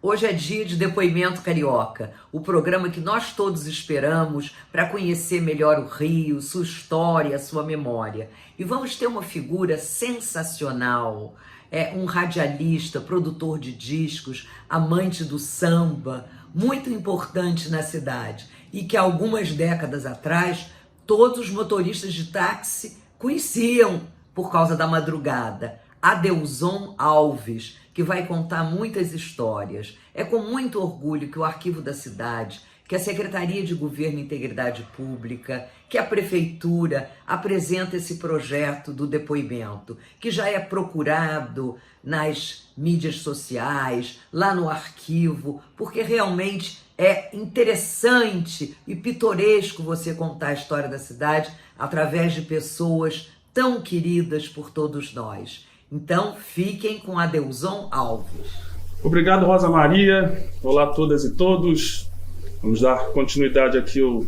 Hoje é dia de Depoimento Carioca, o programa que nós todos esperamos para conhecer melhor o Rio, sua história, sua memória. E vamos ter uma figura sensacional, um radialista, produtor de discos, amante do samba, muito importante na cidade e que algumas décadas atrás todos os motoristas de táxi conheciam por causa da madrugada. Adelson Alves, que vai contar muitas histórias. É com muito orgulho que o Arquivo da Cidade, que a Secretaria de Governo e Integridade Pública, que a Prefeitura apresenta esse projeto do depoimento, que já é procurado nas mídias sociais, lá no arquivo, porque realmente é interessante e pitoresco você contar a história da cidade através de pessoas tão queridas por todos nós. Então, fiquem com Adelson Alves. Obrigado, Rosa Maria. Olá a todas e todos. Vamos dar continuidade aqui aos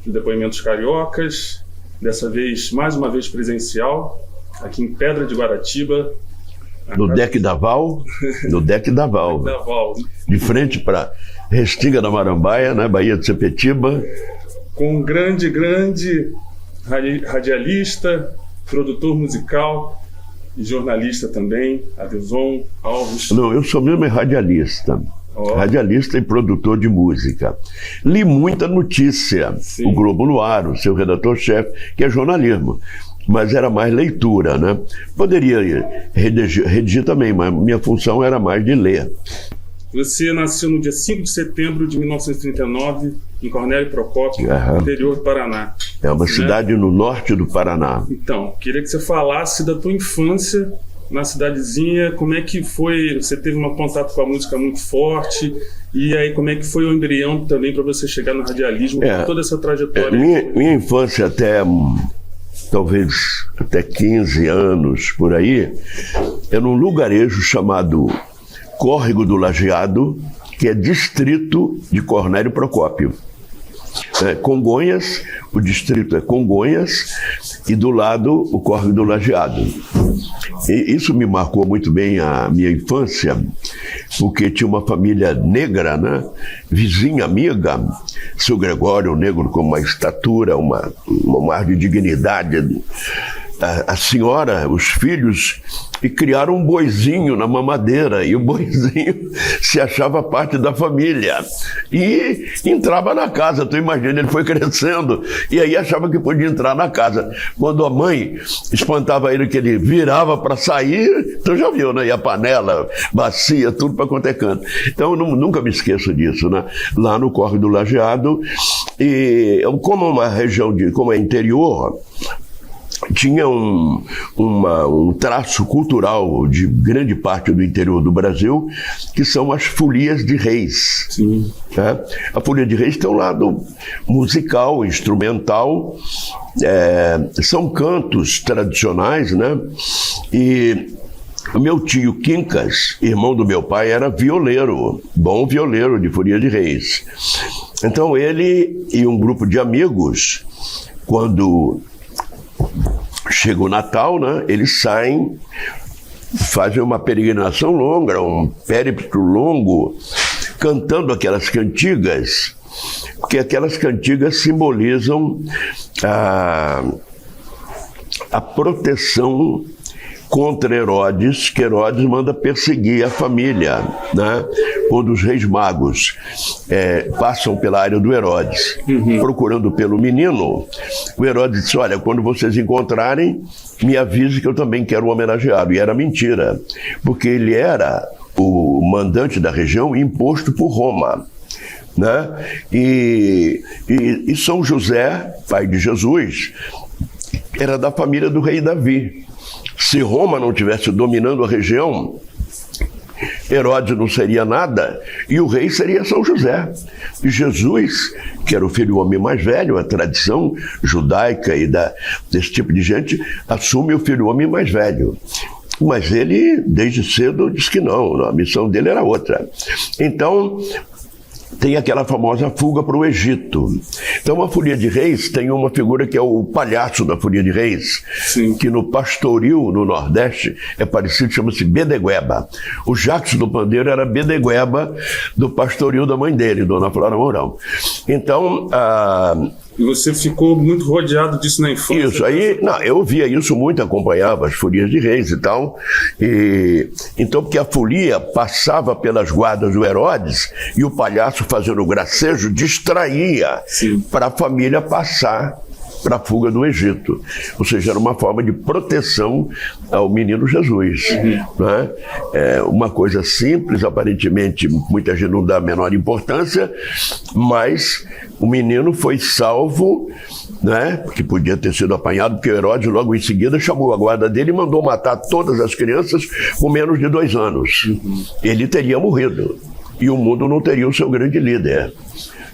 Depoimentos Cariocas. Dessa vez, mais uma vez presencial, aqui em Pedra de Guaratiba. No Deck da Val, de frente para Restinga da Marambaia, né, Baía de Sepetiba. Com um grande radialista, produtor musical e jornalista também, Adelson Alves. Não, eu sou mesmo radialista. Radialista e produtor de música. Li muita notícia, sim. O Globo no Ar, o seu redator-chefe, que é jornalismo, mas era mais leitura, né? Poderia redigir também, mas minha função era mais de ler. Você nasceu no dia 5 de setembro de 1939, em Cornélio Procópio, no interior do Paraná. É uma cidade no norte do Paraná. Então, queria que você falasse da tua infância na cidadezinha, como é que foi, você teve um contato com a música muito forte, e aí como é que foi o embrião também para você chegar no radialismo, toda essa trajetória? Minha infância talvez até 15 anos, por aí, era um lugarejo chamado Córrego do Lajeado, que é distrito de Cornélio Procópio. Congonhas, o distrito é Congonhas, e do lado o Córrego do Lajeado. E isso me marcou muito bem a minha infância, porque tinha uma família negra, né? Vizinha, amiga, seu Gregório, um negro com uma estatura, um ar de dignidade. A senhora, os filhos, e criaram um boizinho na mamadeira, e o boizinho se achava parte da família e entrava na casa. Tu imagina, ele foi crescendo e aí achava que podia entrar na casa. Quando a mãe espantava ele que ele virava para sair, tu já viu, né? E a panela, bacia, tudo para quanto é canto. Então eu nunca me esqueço disso, né? Lá no Córrego do Lajeado, e como uma região como é interior, tinha um traço cultural de grande parte do interior do Brasil, que são as folias de reis. Sim. Né? A folia de reis tem um lado musical, instrumental, são cantos tradicionais, né? E o meu tio Quincas, irmão do meu pai, era violeiro, bom violeiro de folia de reis. Então ele e um grupo de amigos, quando chega o Natal, né, eles saem, fazem uma peregrinação longa, um périplo longo, cantando aquelas cantigas, porque aquelas cantigas simbolizam a proteção contra Herodes, que Herodes manda perseguir a família, né? Quando os reis magos passam pela área do Herodes, procurando pelo menino, o Herodes disse: olha, quando vocês encontrarem, me avise que eu também quero homenageá-lo. E era mentira, porque ele era o mandante da região imposto por Roma, né? E São José, pai de Jesus, era da família do rei Davi. Se Roma não tivesse dominando a região, Herodes não seria nada e o rei seria São José. E Jesus, que era o filho do homem mais velho, a tradição judaica e desse tipo de gente, assume o filho do homem mais velho. Mas ele, desde cedo, disse que não, a missão dele era outra. Então, tem aquela famosa fuga para o Egito. Então, a Folia de Reis tem uma figura que é o palhaço da Folia de Reis, sim, que no pastoril, no Nordeste, é parecido, chama-se Bedegueba. O Jacques do Pandeiro era Bedegueba do pastoril da mãe dele, Dona Flora Mourão. Então, e você ficou muito rodeado disso na infância? Isso, aí, não, eu via isso muito, acompanhava as folias de Reis e tal. Então, porque a folia passava pelas guardas do Herodes e o palhaço, fazendo o gracejo, distraía para a família passar para a fuga do Egito. Ou seja, era uma forma de proteção ao menino Jesus. Né? É uma coisa simples, aparentemente muita gente não dá a menor importância, mas o menino foi salvo, né? Que podia ter sido apanhado, porque o Herodes logo em seguida chamou a guarda dele e mandou matar todas as crianças com menos de 2 anos. Ele teria morrido e o mundo não teria o seu grande líder.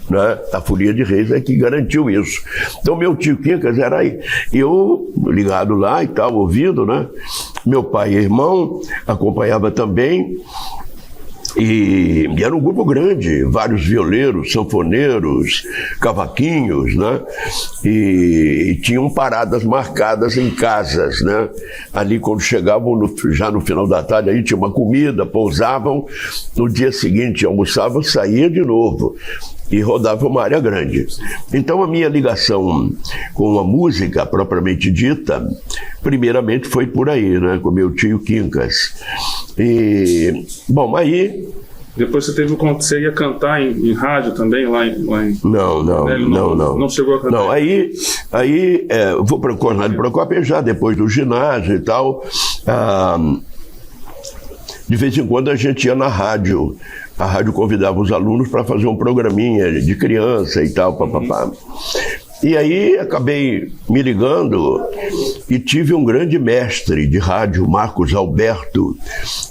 Né? A Folia de Reis é que garantiu isso. Então, meu tio Quincas era aí. Eu, ligado lá e tal, ouvindo, né? Meu pai e irmão acompanhava também. E era um grupo grande, vários violeiros, sanfoneiros, cavaquinhos, né? E tinham paradas marcadas em casas, né? Ali quando chegavam, já no final da tarde, aí tinha uma comida, pousavam, no dia seguinte almoçavam, saía de novo e rodava uma área grande. Então a minha ligação com a música propriamente dita, primeiramente foi por aí, né? Com meu tio Quincas. E, bom, aí... Depois você ia cantar em rádio também, lá em... Não chegou a cantar? Não, aí eu vou para o Cornélio Procópio já depois do ginásio e tal. De vez em quando a gente ia na rádio. A rádio convidava os alunos para fazer um programinha de criança e tal, papapá. E aí acabei me ligando e tive um grande mestre de rádio, Marcos Alberto,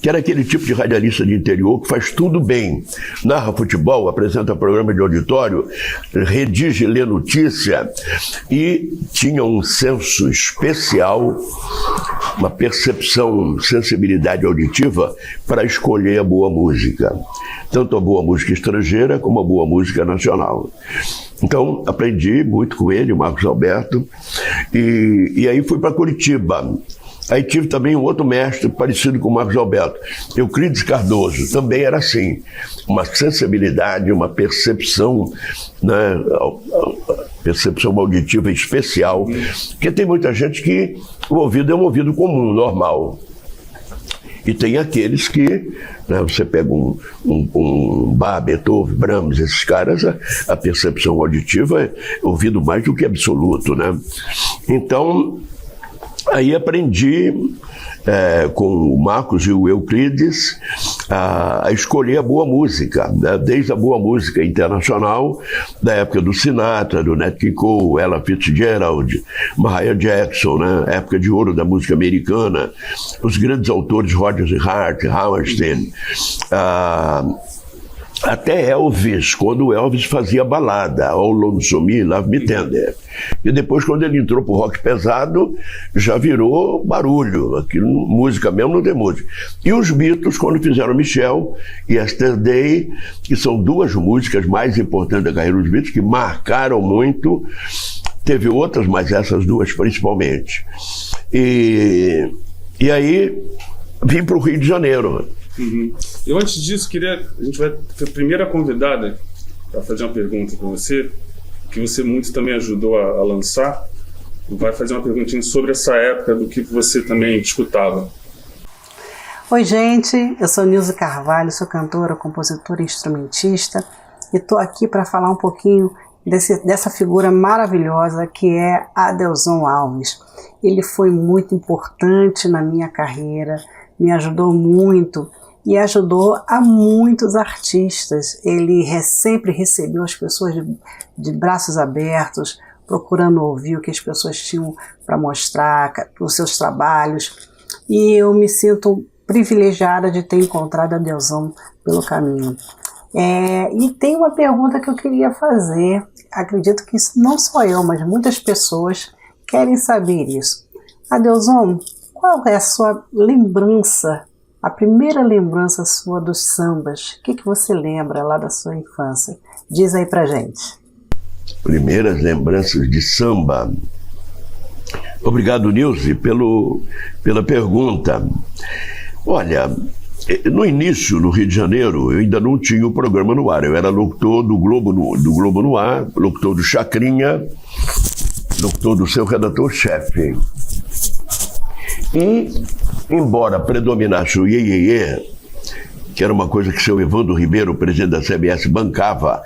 que era aquele tipo de radialista de interior que faz tudo bem. Narra futebol, apresenta programa de auditório, redige e lê notícia e tinha um senso especial, uma percepção, sensibilidade auditiva para escolher a boa música. Tanto a boa música estrangeira como a boa música nacional. Então, aprendi muito com ele, o Marcos Alberto, e aí fui para Curitiba. Aí tive também um outro mestre parecido com o Marcos Alberto, Euclides Cardoso, também era assim, uma sensibilidade, uma percepção, né, percepção auditiva especial, porque tem muita gente que o ouvido é um ouvido comum, normal. E tem aqueles que, né, você pega um Bach, Beethoven, Brahms, esses caras, a percepção auditiva é ouvido mais do que absoluto, né? Então, aí aprendi com o Marcos e o Euclides a escolher a boa música, né? Desde a boa música internacional, da época do Sinatra, do Nat King Cole, Ella Fitzgerald, Mariah Jackson, né? Época de ouro da música americana, os grandes autores Rodgers e Hart, Hammerstein, até Elvis, quando o Elvis fazia balada, All Lonesome, Love Me Tender. E depois, quando ele entrou pro rock pesado, já virou barulho. Aquilo, música mesmo, não tem música. E os Beatles, quando fizeram Michelle e Yesterday, que são 2 músicas mais importantes da carreira dos Beatles, que marcaram muito. Teve outras, mas essas 2 principalmente. E aí, vim pro Rio de Janeiro. Eu, antes disso, a gente vai ter a primeira convidada para fazer uma pergunta para você, que você muito também ajudou a lançar. Vai fazer uma perguntinha sobre essa época do que você também escutava. Oi, gente, eu sou Nilza Carvalho, sou cantora, compositora e instrumentista, e estou aqui para falar um pouquinho dessa figura maravilhosa que é Adelson Alves. Ele foi muito importante na minha carreira, me ajudou muito e ajudou a muitos artistas. Ele sempre recebeu as pessoas de braços abertos, procurando ouvir o que as pessoas tinham para mostrar, os seus trabalhos. E eu me sinto privilegiada de ter encontrado Adelson pelo caminho. E tem uma pergunta que eu queria fazer. Acredito que não só eu, mas muitas pessoas querem saber isso. Adelson, qual é a sua lembrança a primeira lembrança sua dos sambas, o que você lembra lá da sua infância? Diz aí pra gente. Primeiras lembranças de samba. Obrigado, Nilce, pela pergunta. Olha, no início, no Rio de Janeiro, eu ainda não tinha o programa no ar. Eu era locutor do Globo no Ar, locutor do Chacrinha, locutor do Seu Redator-Chefe. E, embora predominasse o iê, que era uma coisa que o seu Evandro Ribeiro, presidente da CBS, bancava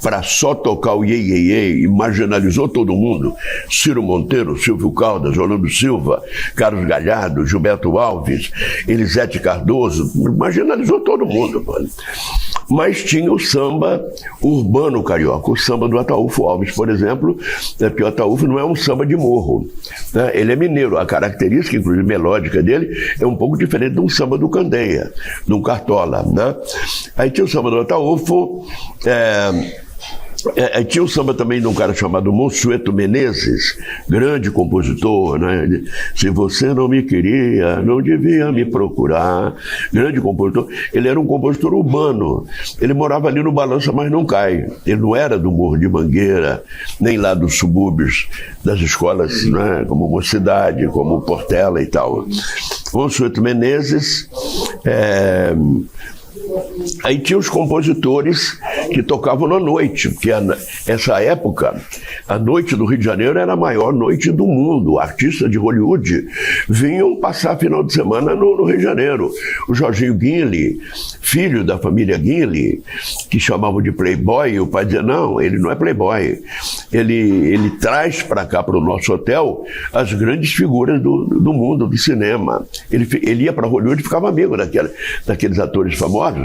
para só tocar o iê, e marginalizou todo mundo. Ciro Monteiro, Silvio Caldas, Orlando Silva, Carlos Galhardo, Gilberto Alves, Elisete Cardoso, marginalizou todo mundo, mano. Mas tinha o samba urbano carioca, o samba do Ataúfo Alves, por exemplo, porque o Ataúfo não é um samba de morro, né? Ele é mineiro, a característica, inclusive melódica dele, é um pouco diferente de um samba do Candeia, de um Cartola, né? Aí tinha o samba do Ataúfo, tinha o samba também de um cara chamado Monsueto Menezes, grande compositor, né? Se você não me queria, não devia me procurar. Grande compositor. Ele era um compositor urbano. Ele morava ali no Balança, mas não cai. Ele não era do Morro de Mangueira, nem lá dos subúrbios das escolas, né? Como Mocidade, como Portela e tal. Monsueto Menezes. Aí tinha os compositores que tocavam na noite, porque essa época, a noite do Rio de Janeiro era a maior noite do mundo. Artistas de Hollywood vinham passar final de semana no Rio de Janeiro. O Jorginho Guinle, filho da família Guinle, que chamavam de playboy, e o pai dizia, não, ele não é playboy. Ele traz para cá, para o nosso hotel, as grandes figuras do mundo, do cinema. Ele ia para Hollywood e ficava amigo daqueles atores famosos.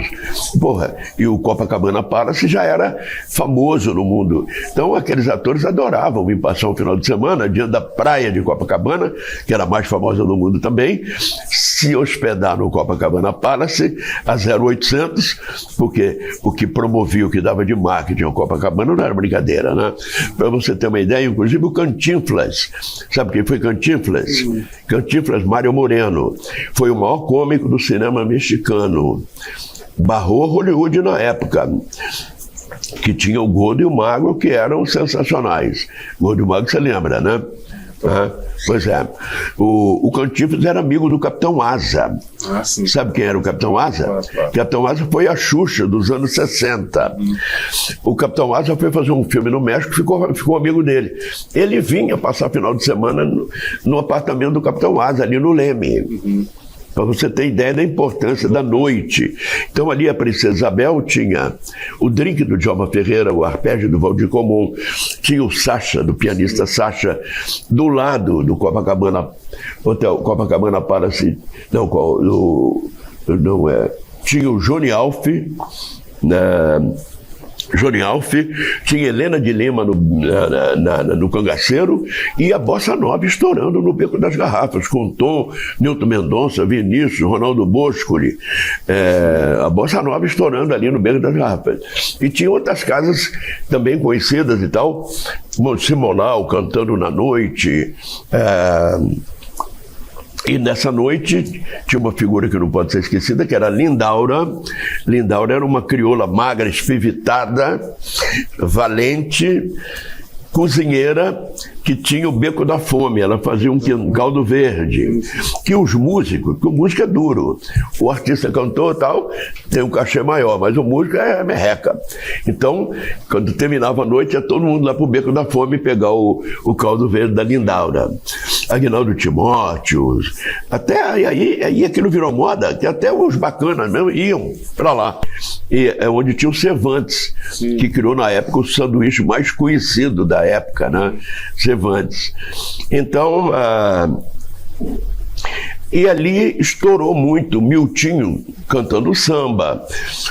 Porra, e o Copacabana Palace já era famoso no mundo. Então aqueles atores adoravam vir passar um final de semana diante da praia de Copacabana, que era a mais famosa do mundo também, se hospedar no Copacabana Palace a 0800, porque o que promovia, o que dava de marketing ao Copacabana não era brincadeira, né? Para você ter uma ideia, inclusive o Cantinflas, sabe quem foi Cantinflas? Cantinflas Mário Moreno, foi o maior cômico do cinema mexicano. Barrou Hollywood na época, que tinha o Gordo e o Magro, que eram sensacionais. Gordo e o Magro, você lembra, né? Pois é. O Cantinflas era amigo do Capitão Asa. Sabe quem era o Capitão Asa? Claro. Capitão Asa foi a Xuxa dos anos 60. O Capitão Asa foi fazer um filme no México e ficou amigo dele. Ele vinha passar final de semana no apartamento do Capitão Asa, ali no Leme. Para você ter ideia da importância da noite. Então ali a Princesa Isabel tinha o drink do Djalma Ferreira, o arpégio do Valdir Comum, tinha o Sacha, do pianista Sacha, do lado do Copacabana Hotel, Copacabana Palace, tinha o Johnny Alf, Johnny Alf, tinha Helena de Lima no Cangaceiro e a Bossa Nova estourando no Beco das Garrafas, com Tom, Nilton Mendonça, Vinícius, Ronaldo Boscoli, a Bossa Nova estourando ali no Beco das Garrafas. E tinha outras casas também conhecidas e tal, Simonal cantando na noite. E nessa noite tinha uma figura que não pode ser esquecida, que era a Lindaura. Lindaura era uma crioula magra, espivitada, valente, cozinheira, que tinha o Beco da Fome. Ela fazia um caldo verde. Que os músicos, porque o músico é duro. O artista cantor e tal, tem um cachê maior, mas o músico é merreca. Então, quando terminava a noite, ia todo mundo lá pro Beco da Fome pegar o caldo verde da Lindaura. Aguinaldo Timóteo, até aí aquilo virou moda, que até os bacanas mesmo iam para lá. E é onde tinha o Cervantes, que criou na época o sanduíche mais conhecido da época, né? Cervantes. Então, e ali estourou muito o Miltinho cantando samba.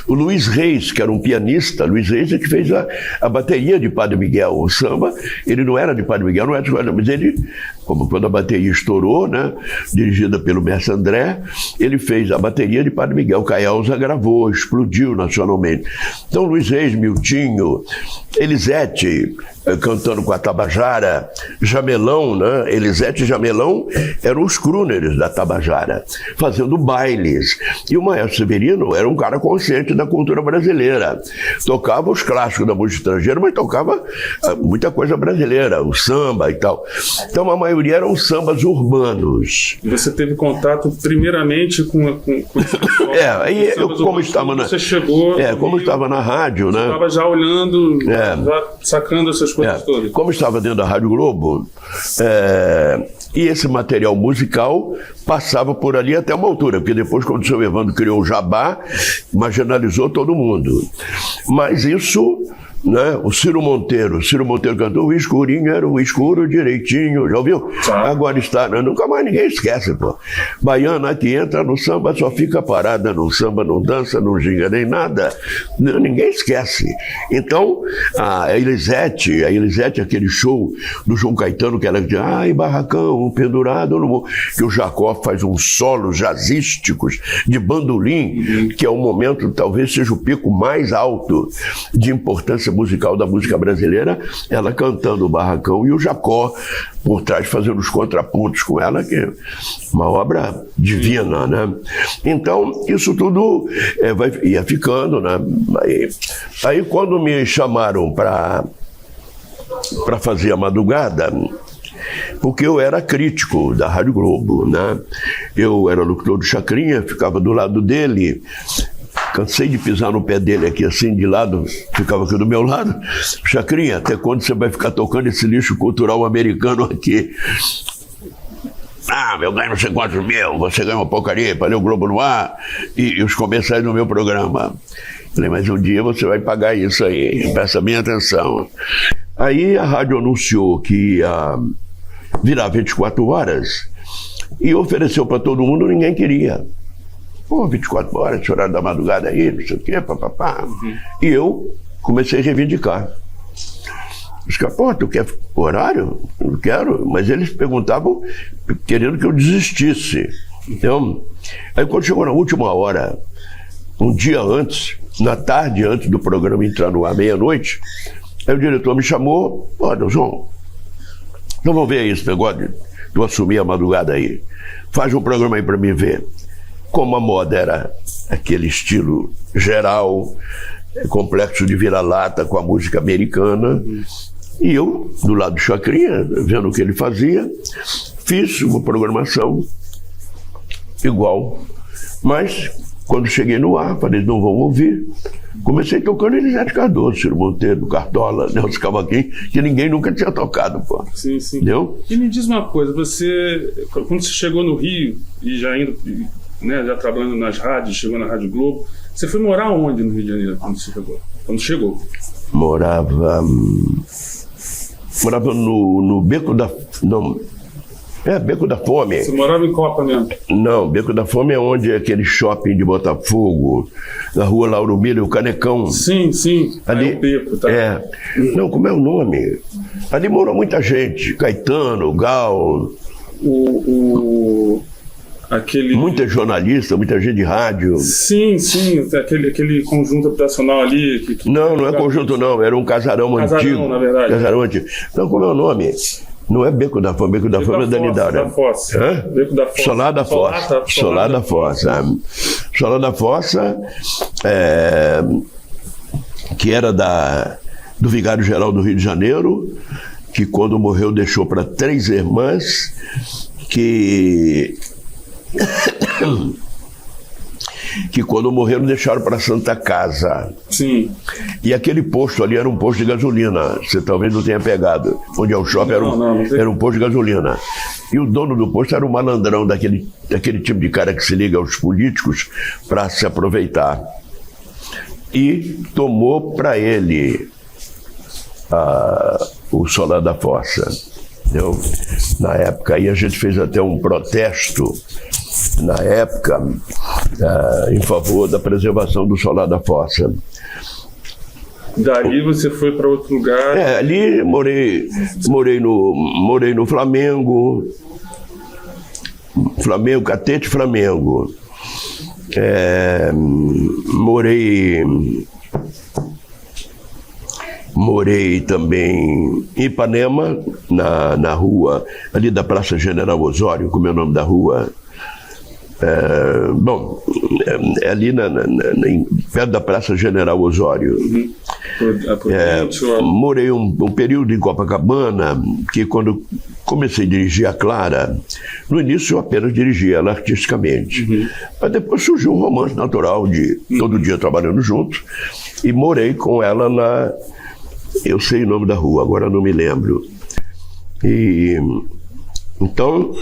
O Luiz Reis, que era um pianista, Luiz Reis é que fez a bateria de Padre Miguel. O samba, ele não era de Padre Miguel, não era de Padre Miguel, mas ele, como quando a bateria estourou, né, dirigida pelo Mestre André, ele fez a bateria de Padre Miguel. Caialza gravou, explodiu nacionalmente. Então Luiz Reis, Miltinho, Elisete, cantando com a Tabajara, Jamelão, né? Elisete e Jamelão eram os crooners da Tabajara. Tabajara, fazendo bailes. E o Maestro Severino era um cara consciente da cultura brasileira. Tocava os clássicos da música estrangeira, mas tocava muita coisa brasileira, o samba e tal. Então a maioria eram sambas urbanos. E você teve contato primeiramente com aí eu, como estava na... Você chegou... como estava na rádio, né? Estava já olhando, já sacando essas coisas todas. Como estava dentro da Rádio Globo, e esse material musical passava por ali até uma altura, porque depois, quando o seu Evandro criou o Jabá, marginalizou todo mundo. Mas isso, né, o Ciro Monteiro cantou, o escurinho era o escuro direitinho, já ouviu? Agora está, nunca mais ninguém esquece, pô. Baiana que entra no samba só fica parada no samba, não dança, não ginga nem nada, ninguém esquece. Então, a Elisete, aquele show do João Caetano, que ela dizia, ai, barracão, pendurado no morro, que o Jacó faz uns solos jazzísticos de bandolim, que é o momento, talvez seja o pico mais alto de importância musical da música brasileira, ela cantando o barracão e o Jacó por trás fazendo os contrapontos com ela, que é uma obra divina, né? Então, isso tudo ia ficando, né? Aí quando me chamaram para fazer a madrugada, porque eu era crítico da Rádio Globo, né? Eu era locutor do Chacrinha, ficava do lado dele, cansei de pisar no pé dele aqui assim, de lado, ficava aqui do meu lado. Chacrinha, até quando você vai ficar tocando esse lixo cultural americano aqui? Eu ganho não sei quantos mil, você ganha uma porcaria para ler o Globo no ar e os comerciais no meu programa. Falei, mas um dia você vai pagar isso aí, presta bem atenção. Aí a rádio anunciou que ia virar 24 horas e ofereceu para todo mundo, ninguém queria. 24 horas, esse horário da madrugada aí, não sei o quê, papapá. E eu comecei a reivindicar. Os caras, tu quer horário? Eu não quero. Mas eles perguntavam, querendo que eu desistisse. Então, aí quando chegou na última hora, um dia antes, na tarde antes do programa entrar no ar, meia-noite, aí o diretor me chamou, João, então vamos ver aí esse negócio de eu assumir a madrugada aí. Faz um programa aí pra mim ver. Como a moda era aquele estilo geral, complexo de vira-lata com a música americana, e eu, do lado do Chacrinha, vendo o que ele fazia, fiz uma programação igual. Mas, quando cheguei no ar, falei, não vão ouvir. Comecei tocando Elisete Cardoso, Ciro Monteiro, Cartola, Nelson Cavaquinho, que ninguém nunca tinha tocado, pô. Sim, sim. Entendeu? E me diz uma coisa, quando você chegou no Rio, e já indo... já trabalhando nas rádios, chegou na Rádio Globo. Você foi morar onde no Rio de Janeiro quando chegou? Morava no Beco da... Não, Beco da Fome. Você morava em Copa mesmo? Não, Beco da Fome é onde é aquele shopping de Botafogo, na rua Lauro Miller, o Canecão. Sim. Ali, o Beco, tá? Não, como é o nome? Ali morou muita gente, Caetano, Gal... Muita jornalista, muita gente de rádio. Sim, aquele conjunto habitacional ali. Não é conjunto não, era um casarão antigo. Na verdade. Casarão antigo. Não, como é o nome? Não é Beco da Fome, Beco da Fome é da Nidara. Beco da Fossa. Solar da Fossa. Solar da Fossa. Solar da Fossa, que era do Vigário-Geral do Rio de Janeiro, que quando morreu deixou para 3 irmãs, que quando morreram deixaram para Santa Casa. Sim. E aquele posto ali era um posto de gasolina. Você talvez não tenha pegado. Onde é o shopping era um posto de gasolina. E o dono do posto era um malandrão daquele tipo de cara que se liga aos políticos para se aproveitar. E tomou para ele o Solar da Fossa. Entendeu? Na época aí a gente fez até um protesto na época em favor da preservação do Solar da Fossa. Dali você foi para outro lugar? Ali morei no Flamengo, Catete Flamengo. Morei também em Ipanema, na rua ali da Praça General Osório, como é o nome da rua, Bom, é ali perto da Praça General Osório. Morei um período em Copacabana, que quando comecei a dirigir a Clara, no início eu apenas dirigia ela artisticamente. Mas depois surgiu um romance natural de todo dia trabalhando juntos, e morei com ela lá, eu sei o nome da rua, agora não me lembro. E então...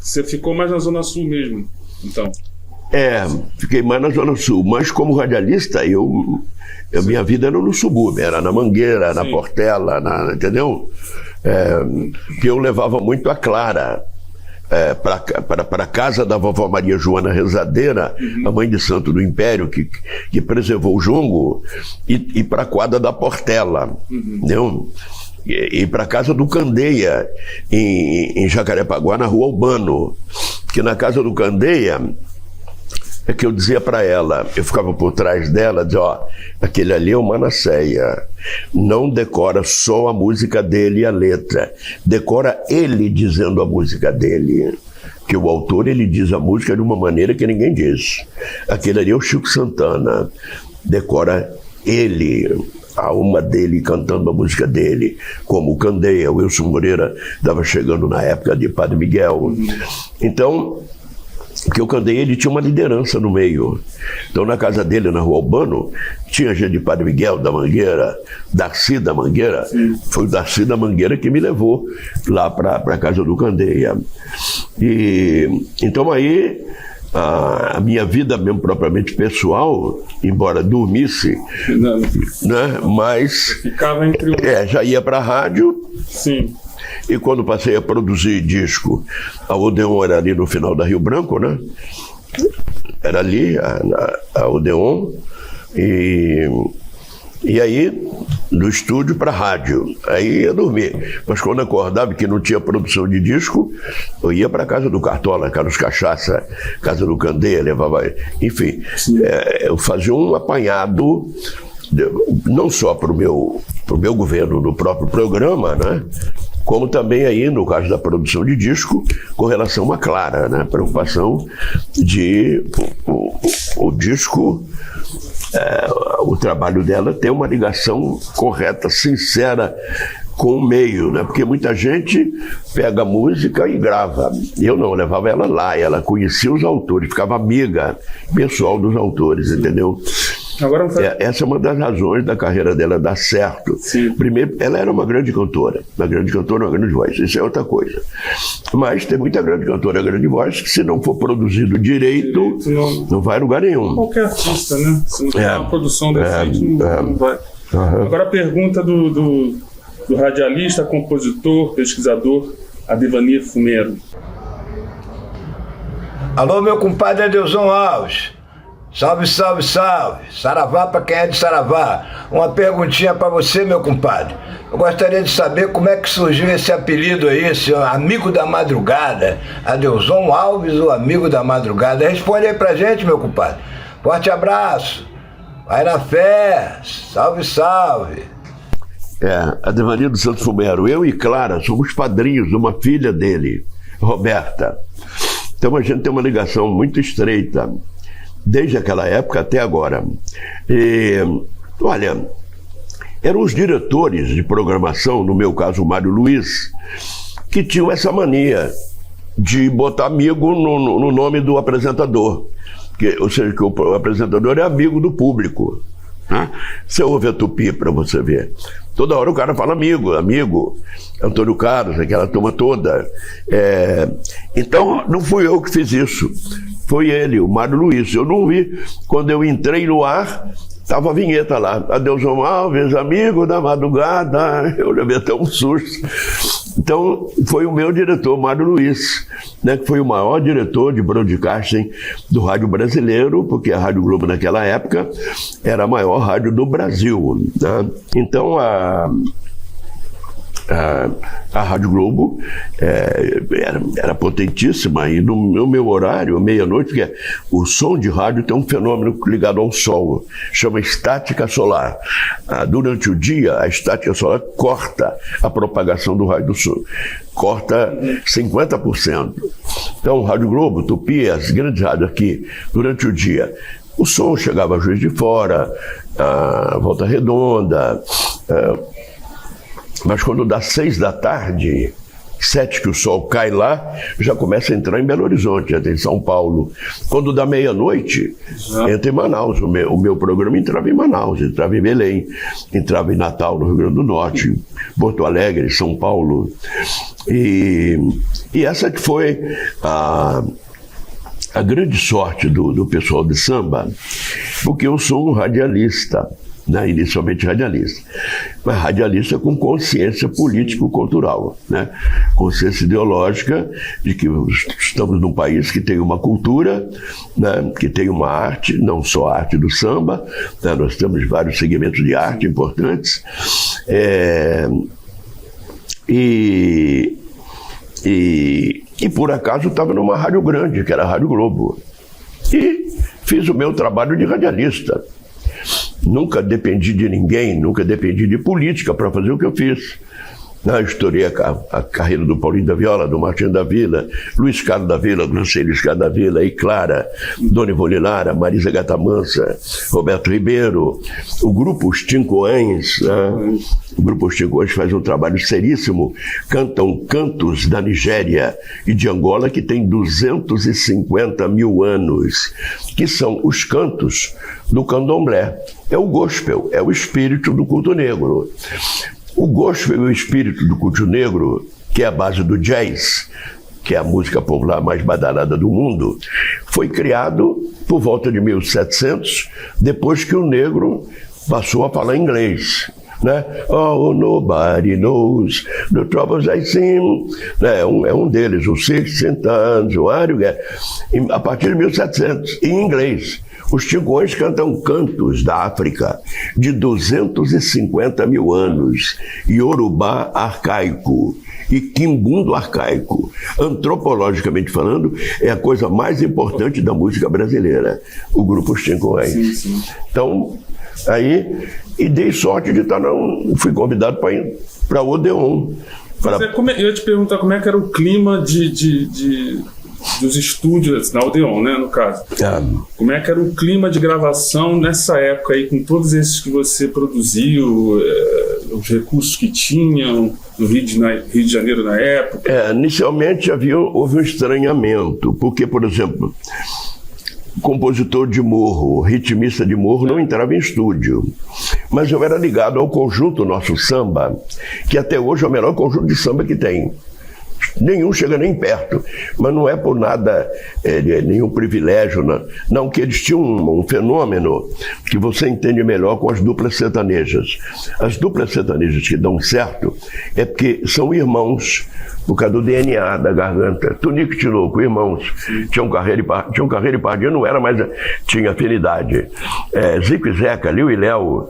Você ficou mais na Zona Sul mesmo, então? Fiquei mais na Zona Sul, mas como radialista, minha vida era no subúrbio, era na Mangueira, na Portela, entendeu? Que eu levava muito a Clara para a casa da vovó Maria Joana Rezadeira, a mãe de santo do Império, que preservou o jongo, e para a quadra da Portela, entendeu? E para a casa do Candeia, em Jacarepaguá, na Rua Albano, que na casa do Candeia é que eu dizia para ela, eu ficava por trás dela, dizia, aquele ali é o Manasseia, não decora só a música dele e a letra, decora ele dizendo a música dele, que o autor ele diz a música de uma maneira que ninguém diz. Aquele ali é o Chico Santana, decora ele, a alma dele cantando a música dele, como o Candeia, o Wilson Moreira estava chegando na época de Padre Miguel. Então, porque o Candeia ele tinha uma liderança no meio. Então, na casa dele, na Rua Albano, tinha gente de Padre Miguel da Mangueira, Darcy da Mangueira. Foi o Darcy da Mangueira que me levou lá para a casa do Candeia. E então aí a minha vida mesmo propriamente pessoal, embora dormisse, né, mas ficava entre já ia para a rádio. Sim. E quando passei a produzir disco, a Odeon era ali no final da Rio Branco, né? Era ali a Odeon. E aí, do estúdio para a rádio. Aí ia dormir. Mas quando acordava que não tinha produção de disco, eu ia para a casa do Cartola, Carlos Cachaça, casa do Candeia, levava... Enfim, eu fazia um apanhado, não só para o meu governo, no próprio programa, né? Como também aí, no caso da produção de disco, com relação à Clara, né? Preocupação de o disco... o trabalho dela ter uma ligação correta, sincera com o meio, né? Porque muita gente pega a música e grava. Eu não, levava ela lá, ela conhecia os autores, ficava amiga pessoal dos autores, entendeu? Agora, essa é uma das razões da carreira dela dar certo. Sim. Primeiro, ela era uma grande cantora, uma grande voz, isso é outra coisa. Mas tem muita grande cantora, grande voz, que se não for produzido direito, não vai a lugar nenhum. Qualquer artista, né? Se não tiver uma produção decente, não vai. Agora a pergunta do radialista, compositor, pesquisador, Adevanir Fumeiro. Alô, meu compadre Adeilson Alves. Salve, salve, salve. Saravá para quem é de Saravá. Uma perguntinha para você, meu compadre. Eu gostaria de saber como é que surgiu esse apelido aí, esse amigo da madrugada. Adeilson Alves, o amigo da madrugada. Responde aí pra gente, meu compadre. Forte abraço. Vai na fé. Salve, salve. Adevanir dos Santos Fumeiro. Eu e Clara somos padrinhos de uma filha dele, Roberta. Então a gente tem uma ligação muito estreita, desde aquela época até agora. Olha, eram os diretores de programação, no meu caso o Mário Luiz, que tinham essa mania de botar amigo no nome do apresentador. Ou seja, que o apresentador é amigo do público. Né? Você ouve a Tupi para você ver. Toda hora o cara fala amigo, Antônio Carlos, aquela turma toda. Então, não fui eu que fiz isso. Foi ele, o Mário Luiz. Eu não vi. Quando eu entrei no ar, estava a vinheta lá. Adeilson Alves, amigo da madrugada. Eu levei até um susto. Então, foi o meu diretor, Mário Luiz, né, que foi o maior diretor de broadcasting do rádio brasileiro, porque a Rádio Globo naquela época era a maior rádio do Brasil. Né? Então, A Rádio Globo era potentíssima, e no meu horário, meia-noite, porque o som de rádio tem um fenômeno ligado ao sol, chama estática solar. Durante o dia, a estática solar corta a propagação do raio do sol, corta 50%. Então, Rádio Globo, Tupi, as grandes rádios aqui, durante o dia, o som chegava a Juiz de Fora, a Volta Redonda, mas quando dá 6 da tarde, 7 que o sol cai lá, já começa a entrar em Belo Horizonte, entra em São Paulo. Quando dá meia-noite, entra em Manaus. O meu programa entrava em Manaus, entrava em Belém, entrava em Natal, no Rio Grande do Norte, Porto Alegre, São Paulo. E essa que foi a grande sorte do pessoal de samba, porque eu sou um radialista, né? Inicialmente radialista, mas radialista com consciência político-cultural, né? Consciência ideológica de que estamos num país que tem uma cultura, né? Que tem uma arte, não só a arte do samba, né? Nós temos vários segmentos de arte importantes, e por acaso estava numa rádio grande, que era a Rádio Globo, e fiz o meu trabalho de radialista. Nunca dependi de ninguém, nunca dependi de política para fazer o que eu fiz. Estourei a carreira do Paulinho da Viola, do Martinho da Vila, Luiz Carlos da Vila, Luiz Carlos da Vila, e Clara, Dona Ivone Lara, Marisa Gata Mansa, Roberto Ribeiro, o grupo Os Tincoães, né? O grupo Os Tincoães faz um trabalho seríssimo, cantam cantos da Nigéria e de Angola que tem 250 mil anos, que são os cantos do candomblé. É o gospel, é o espírito do culto negro. O gospel e o espírito do culto negro, que é a base do jazz, que é a música popular mais badalada do mundo, foi criado por volta de 1700, depois que o negro passou a falar inglês, né? Oh, nobody knows the troubles I see. É um deles, o 600 o a partir de 1700, em inglês. Os Tincoães cantam cantos da África de 250 mil anos, Yorubá arcaico e Quimbundo arcaico. Antropologicamente falando, é a coisa mais importante da música brasileira, o grupo Os Tincoães. Sim, sim. Então, e dei sorte de estar, fui convidado para ir para Odeon. Eu ia te perguntar como é que era o clima dos estúdios na Odeon, né, no caso. Como é que era o clima de gravação nessa época aí, com todos esses que você produziu, os recursos que tinham no Rio de Janeiro na época? Inicialmente houve um estranhamento, porque, por exemplo, compositor de morro, ritmista de morro, não entrava em estúdio. Mas eu era ligado ao conjunto Nosso Samba, que até hoje é o melhor conjunto de samba que tem. Nenhum chega nem perto, mas não é por nada, nenhum privilégio, não, que eles tinham um fenômeno que você entende melhor com as duplas sertanejas. As duplas sertanejas que dão certo é porque são irmãos, por causa do DNA da garganta. Tunico e Tinoco, irmãos. Tinham Carreiro e Pardinho, não era, mas tinha afinidade. Zico e Zeca, Liu e Léo,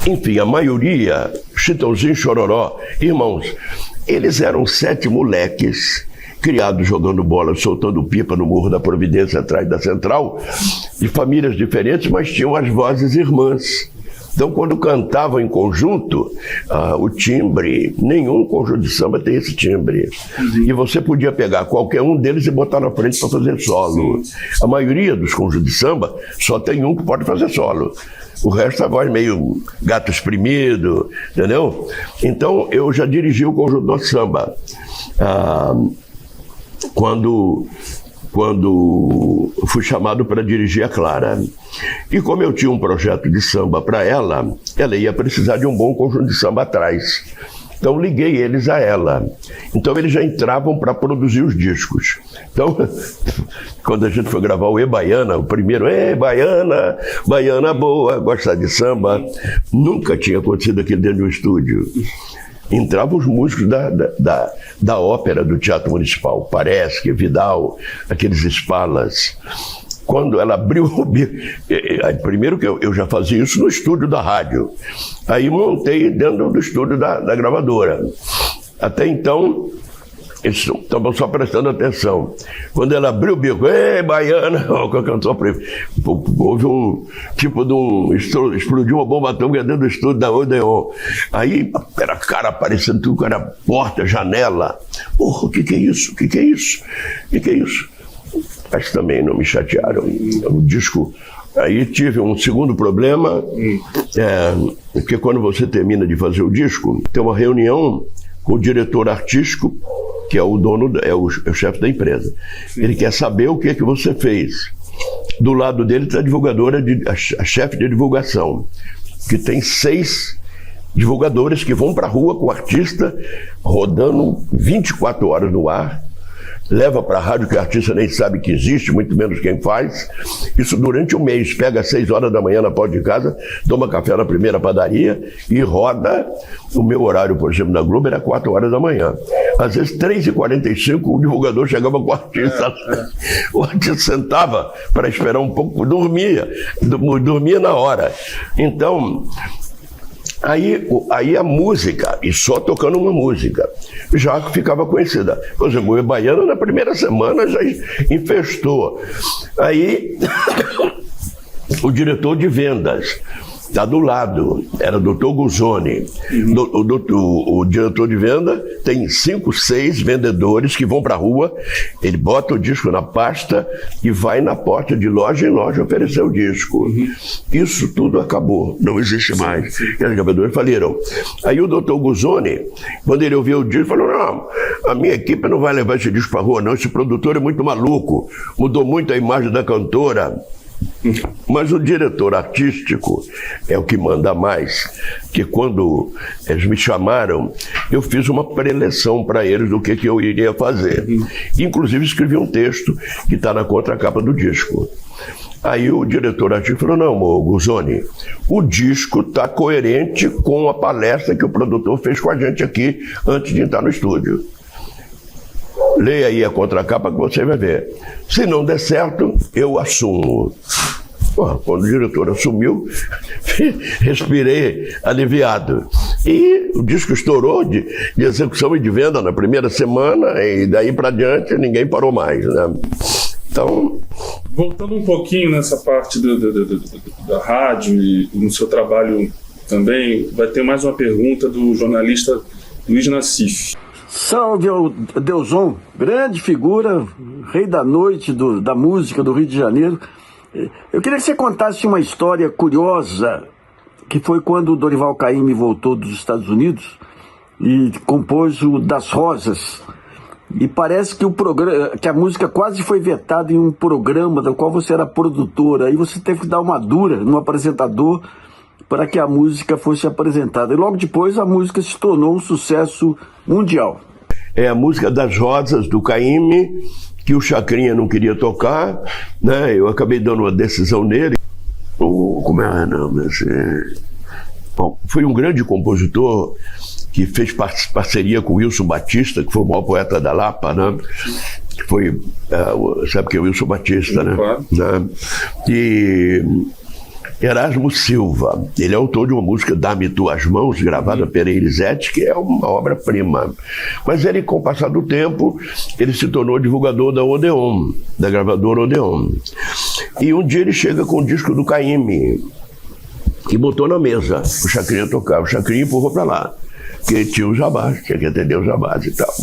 enfim, a maioria, Chitãozinho e Chororó, irmãos. Eles eram 7 moleques criados jogando bola, soltando pipa no Morro da Providência, atrás da Central, de famílias diferentes, mas tinham as vozes irmãs. Então, quando cantavam em conjunto, o timbre, nenhum conjunto de samba tem esse timbre. E você podia pegar qualquer um deles e botar na frente para fazer solo. A maioria dos conjuntos de samba só tem um que pode fazer solo. O resto, a voz meio gato espremido, entendeu? Então, eu já dirigi o conjunto do samba. Quando fui chamado para dirigir a Clara. E como eu tinha um projeto de samba para ela ia precisar de um bom conjunto de samba atrás. Então liguei eles a ela. Então eles já entravam para produzir os discos. Então, quando a gente foi gravar o Baiana, o primeiro, Baiana, Baiana boa, gosta de samba, nunca tinha acontecido aquilo dentro de um estúdio. Entravam os músicos da ópera do Teatro Municipal, Parece, Vidal, aqueles espalas. quando ela abriu o bico, primeiro que eu já fazia isso no estúdio da rádio, aí montei dentro do estúdio da gravadora. Até então, eles estavam só prestando atenção. Quando ela abriu o bico, ei, baiana, houve um tipo de um, explodiu uma bomba atômica dentro do estúdio da Odeon. Aí era cara aparecendo, tudo era porta, janela. Porra, o que é isso? O que é isso? O que é isso? Mas também não me chatearam. O disco... Aí tive um segundo problema, porque quando você termina de fazer o disco, tem uma reunião com o diretor artístico, que é o dono, é o chefe da empresa. Ele quer saber o que você fez. Do lado dele está a divulgadora, a chefe de divulgação, que tem 6 divulgadores que vão para a rua com o artista, rodando 24 horas no ar, leva para a rádio que o artista nem sabe que existe, muito menos quem faz. Isso durante um mês, pega às 6 horas da manhã na porta de casa, toma café na primeira padaria e roda. O meu horário, por exemplo, na Globo era 4 horas da manhã. Às vezes 3h45 o divulgador chegava com o artista. O artista sentava para esperar um pouco, dormia na hora. Então... Aí a música, e só tocando uma música, já ficava conhecida. Por exemplo, o Baiano na primeira semana já infestou. Aí o diretor de vendas está do lado, era o Dr. Guzoni. O diretor de venda tem 5, 6 vendedores que vão para a rua, ele bota o disco na pasta e vai na porta de loja em loja oferecer o disco. Isso tudo acabou, não existe mais. Os gravadores faliram. Aí o Dr. Guzoni, quando ele ouviu o disco, falou: não, a minha equipe não vai levar esse disco para a rua, não, esse produtor é muito maluco, mudou muito a imagem da cantora. Mas o diretor artístico é o que manda mais, que quando eles me chamaram, eu fiz uma preleção para eles do que eu iria fazer. Inclusive escrevi um texto que está na contracapa do disco. Aí o diretor artístico falou: não, Guzoni, o disco está coerente com a palestra que o produtor fez com a gente aqui antes de entrar no estúdio. Leia aí a contracapa que você vai ver. Se não der certo, eu assumo. Quando o diretor assumiu, respirei aliviado. E o disco estourou de execução e de venda na primeira semana, e daí para diante ninguém parou mais, né? Então... Voltando um pouquinho nessa parte da rádio e no seu trabalho também, vai ter mais uma pergunta do jornalista Luiz Nassif. Salve ao Delzon, grande figura, rei da noite da música do Rio de Janeiro. Eu queria que você contasse uma história curiosa, que foi quando o Dorival Caymmi voltou dos Estados Unidos e compôs o Das Rosas. E parece que a música quase foi vetada em um programa do qual você era produtora. Aí você teve que dar uma dura no apresentador para que a música fosse apresentada. E logo depois a música se tornou um sucesso mundial. É a música Das Rosas, do Caymmi, que o Chacrinha não queria tocar, né? Eu acabei dando uma decisão nele. Como é? Não, mas bom, foi um grande compositor que fez parceria com o Wilson Batista, que foi o maior poeta da Lapa, né? Que foi, sabe que é o Wilson Batista, né? Né? E Erasmo Silva, ele é autor de uma música Dá-me Tuas Mãos, gravada pela Elisete, que é uma obra-prima. Mas ele, com o passar do tempo, ele se tornou divulgador da Odeon, da gravadora Odeon. E um dia ele chega com o disco do Caymmi e botou na mesa o Chacrinha tocar. O Chacrinha empurrou para lá, porque tinha os jabás, tinha que atender os jabás e tal.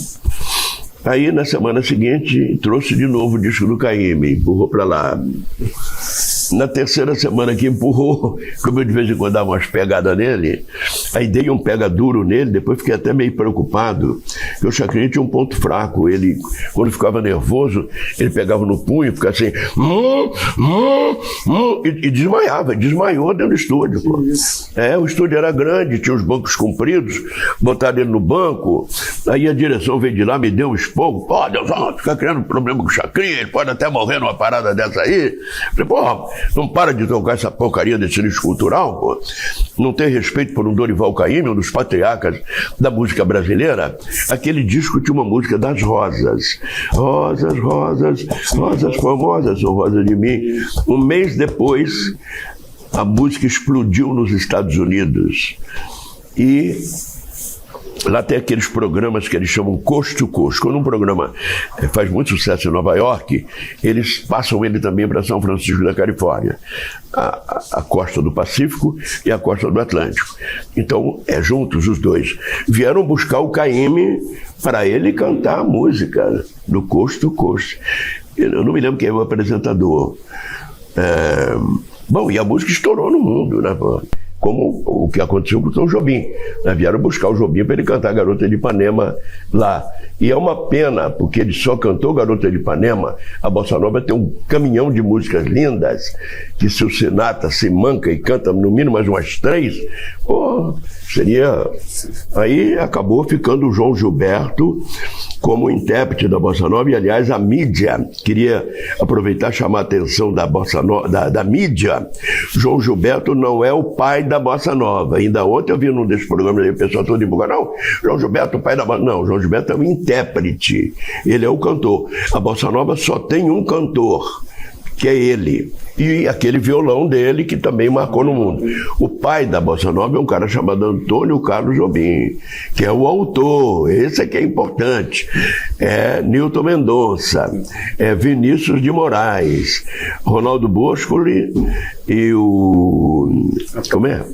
Aí, na semana seguinte, trouxe de novo o disco do Caymmi, empurrou para lá. Na terceira semana que empurrou, como eu de vez em quando dava umas pegadas nele, aí dei um pega duro nele, depois fiquei até meio preocupado, porque o Chacrinha tinha um ponto fraco. Ele, quando ficava nervoso, ele pegava no punho, ficava assim, e desmaiou dentro do estúdio. Pô. O estúdio era grande, tinha os bancos compridos, botaram ele no banco, Aí a direção veio de lá, me deu um esporro. Pô, Deusão, fica criando problema com o Chacrinha, ele pode até morrer numa parada dessa aí. Falei, pô, não para de tocar essa porcaria desse lixo cultural, pô. Não tem respeito por um Dorival Caymmi, um dos patriarcas da música brasileira. Aquele disco tinha uma música das rosas. Rosas, rosas, rosas formosas são rosas de mim. Um mês depois, a música explodiu nos Estados Unidos. E lá tem aqueles programas que eles chamam Coast to Coast. Quando um programa faz muito sucesso em Nova York, eles passam ele também para São Francisco da Califórnia. A costa do Pacífico e a costa do Atlântico. Então, juntos os dois. Vieram buscar o Caymmi para ele cantar a música do Coast to Coast. Eu não me lembro quem é o apresentador. Bom, e a música estourou no mundo, né? Como o que aconteceu com o Tom Jobim. Vieram buscar o Jobim para ele cantar Garota de Ipanema lá. E é uma pena, porque ele só cantou Garota de Ipanema. A Bossa Nova tem um caminhão de músicas lindas, que se o Sinatra se manca e canta no mínimo mais umas 3, seria... Aí acabou ficando o João Gilberto como intérprete da Bossa Nova, e aliás a mídia queria aproveitar e chamar a atenção da Bossa Nova, da mídia. João Gilberto não é o pai da Bossa Nova. Ainda ontem eu vi num desses programas aí, o pessoal todo divulgando, não, João Gilberto é o pai da Bossa Nova. Não, João Gilberto é o intérprete, ele é o cantor. A Bossa Nova só tem um cantor, que é ele, e aquele violão dele que também marcou no mundo. O pai da Bossa Nova é um cara chamado Antônio Carlos Jobim, que é o autor, esse aqui é importante, é Nilton Mendonça, é Vinícius de Moraes, Ronaldo Boscoli e o... como é?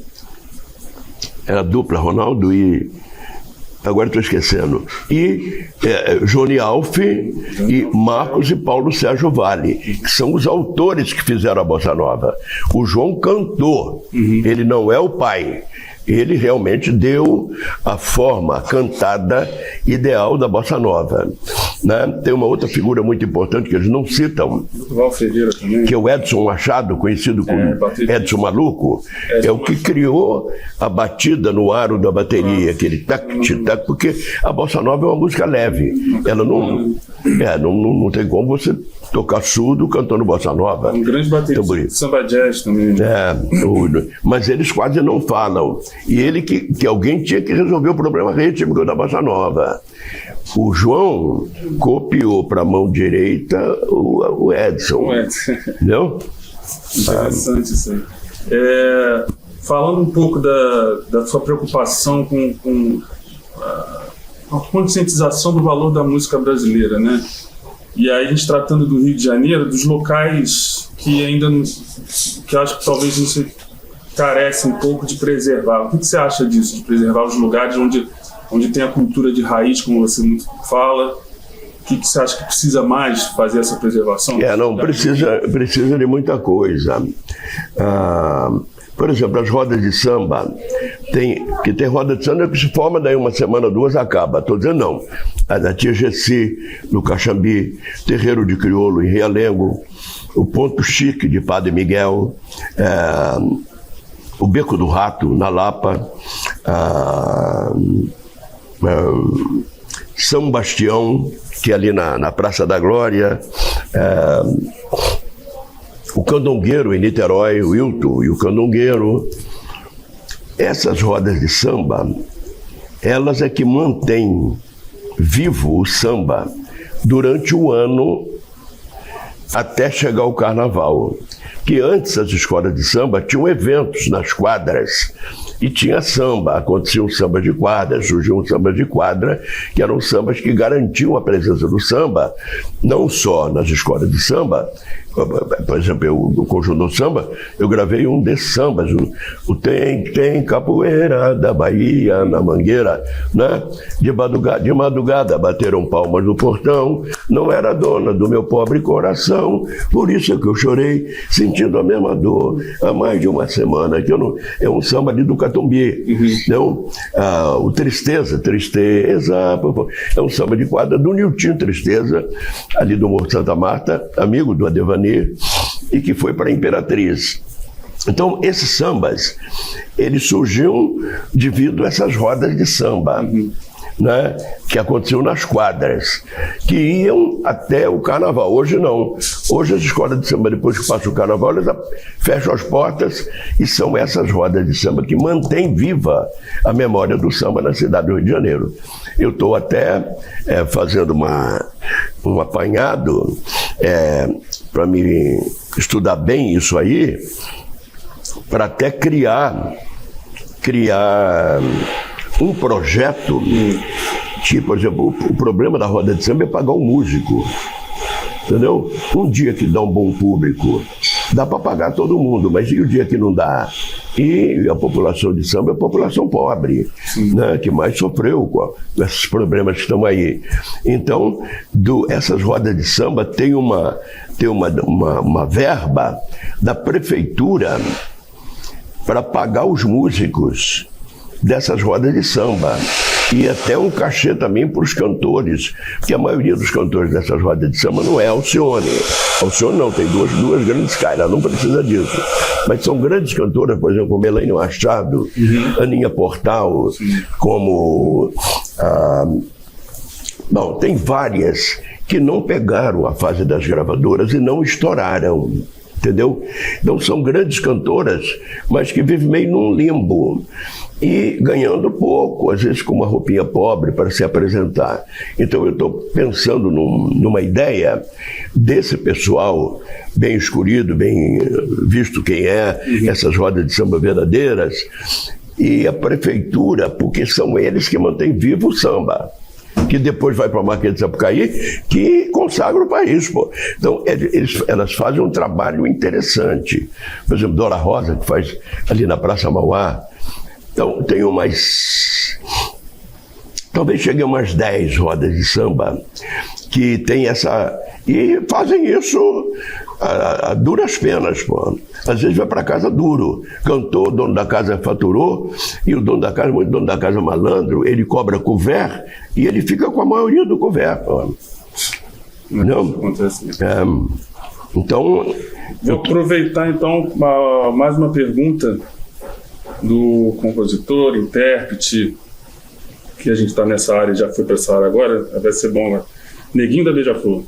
Era a dupla, Ronaldo e... agora estou esquecendo, e Johnny Alf e Marcos e Paulo Sérgio Vale, que são os autores que fizeram a Bossa Nova. O João cantou, ele não é o pai. Ele realmente deu a forma cantada ideal da Bossa Nova. Né? Tem uma outra figura muito importante que eles não citam, que é o Edson Machado, conhecido como Edson Maluco, é o que criou a batida no aro da bateria, aquele tac-tac, porque a Bossa Nova é uma música leve. Ela não tem como você tocar surdo cantando Bossa Nova. Um grande baterista de samba jazz também. Mas eles quase não falam. E ele que alguém tinha que resolver o problema rítmico da Bossa Nova. O João copiou para a mão direita o Edson. Entendeu? Interessante isso aí. Falando um pouco da sua preocupação com a conscientização do valor da música brasileira, né? E aí a gente tratando do Rio de Janeiro, dos locais que ainda, que eu acho que talvez você carece um pouco de preservar. O que você acha disso, de preservar os lugares onde tem a cultura de raiz, como você muito fala? O que você acha que precisa mais fazer essa preservação? Precisa de muita coisa. Por exemplo, as rodas de samba, tem roda de samba que se forma, daí uma semana, 2, acaba. Estou dizendo não. A da Tia Gessi, no Caxambi, Terreiro de Crioulo, em Realengo, o Ponto Chique de Padre Miguel, o Beco do Rato, na Lapa, São Bastião, que é ali na Praça da Glória, o Candongueiro em Niterói, o Hilton e o Candongueiro. Essas rodas de samba, elas é que mantêm vivo o samba durante o ano até chegar o carnaval. Que antes as escolas de samba tinham eventos nas quadras e tinha samba, aconteciam sambas de quadra, surgiam sambas de quadra, que eram sambas que garantiam a presença do samba, não só nas escolas de samba. Por exemplo, o Conjunto do Samba, eu gravei um desses sambas, o Tem Capoeira da Bahia, na Mangueira, né? De madrugada bateram palmas no portão, não era dona do meu pobre coração, por isso é que eu chorei, sentindo a mesma dor, há mais de uma semana, que é um samba ali do Catumbi. Então, o Tristeza, é um samba de quadra do Niltinho Tristeza, ali do Morro Santa Marta, amigo do Adevani, e que foi para a Imperatriz. Então, esses sambas, eles surgiram devido a essas rodas de samba. né, que aconteceu nas quadras, que iam até o carnaval. Hoje não. Hoje as escolas de samba, depois que passa o carnaval, elas fecham as portas, e são essas rodas de samba que mantêm viva a memória do samba na cidade do Rio de Janeiro. Eu estou até fazendo um apanhado para me estudar bem isso aí, para até criar um projeto, tipo, por exemplo, o problema da roda de samba é pagar um músico, entendeu? Um dia que dá um bom público, dá para pagar todo mundo, mas e o dia que não dá? E a população de samba é a população pobre, né, que mais sofreu com esses problemas que estão aí. Então, essas rodas de samba tem uma verba da prefeitura para pagar os músicos dessas rodas de samba, e até um cachê também para os cantores, porque a maioria dos cantores dessas rodas de samba não é Alcione. Alcione não, tem duas grandes caras, não precisa disso. Mas são grandes cantoras, por exemplo, como Elaine Machado, Aninha Portal, como... Bom, tem várias que não pegaram a fase das gravadoras e não estouraram, entendeu? Então são grandes cantoras, mas que vivem meio num limbo e ganhando pouco, às vezes com uma roupinha pobre para se apresentar. Então eu estou pensando numa ideia desse pessoal bem escolhido, bem visto quem é, essas rodas de samba verdadeiras, e a prefeitura, porque são eles que mantêm vivo o samba, que depois vai para a Marquês de Sapucaí, que consagra o país, pô. Então, elas fazem um trabalho interessante. Por exemplo, Dora Rosa, que faz ali na Praça Mauá. Então, tem talvez cheguem umas 10 rodas de samba que tem essa... E fazem isso a duras penas, pô. Às vezes vai para casa duro. Cantou, o dono da casa faturou, e o dono da casa malandro, ele cobra couvert e ele fica com a maioria do couvert, pô. Não? Acontece. Então... Vou aproveitar, então, mais uma pergunta do compositor, intérprete, que a gente está nessa área, já foi para essa área agora, vai ser bom, né? Neguinho da Beija-Flor.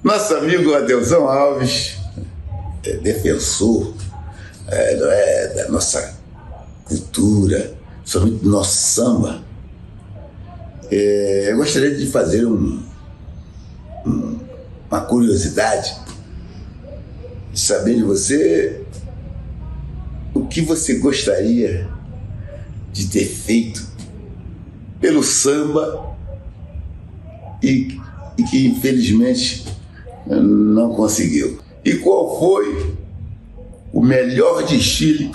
Nosso amigo Adeusão Alves, defensor da nossa cultura, somente do nosso samba. Eu gostaria de fazer uma curiosidade, de saber de você o que você gostaria de ter feito pelo samba e que infelizmente não conseguiu. E qual foi o melhor desfile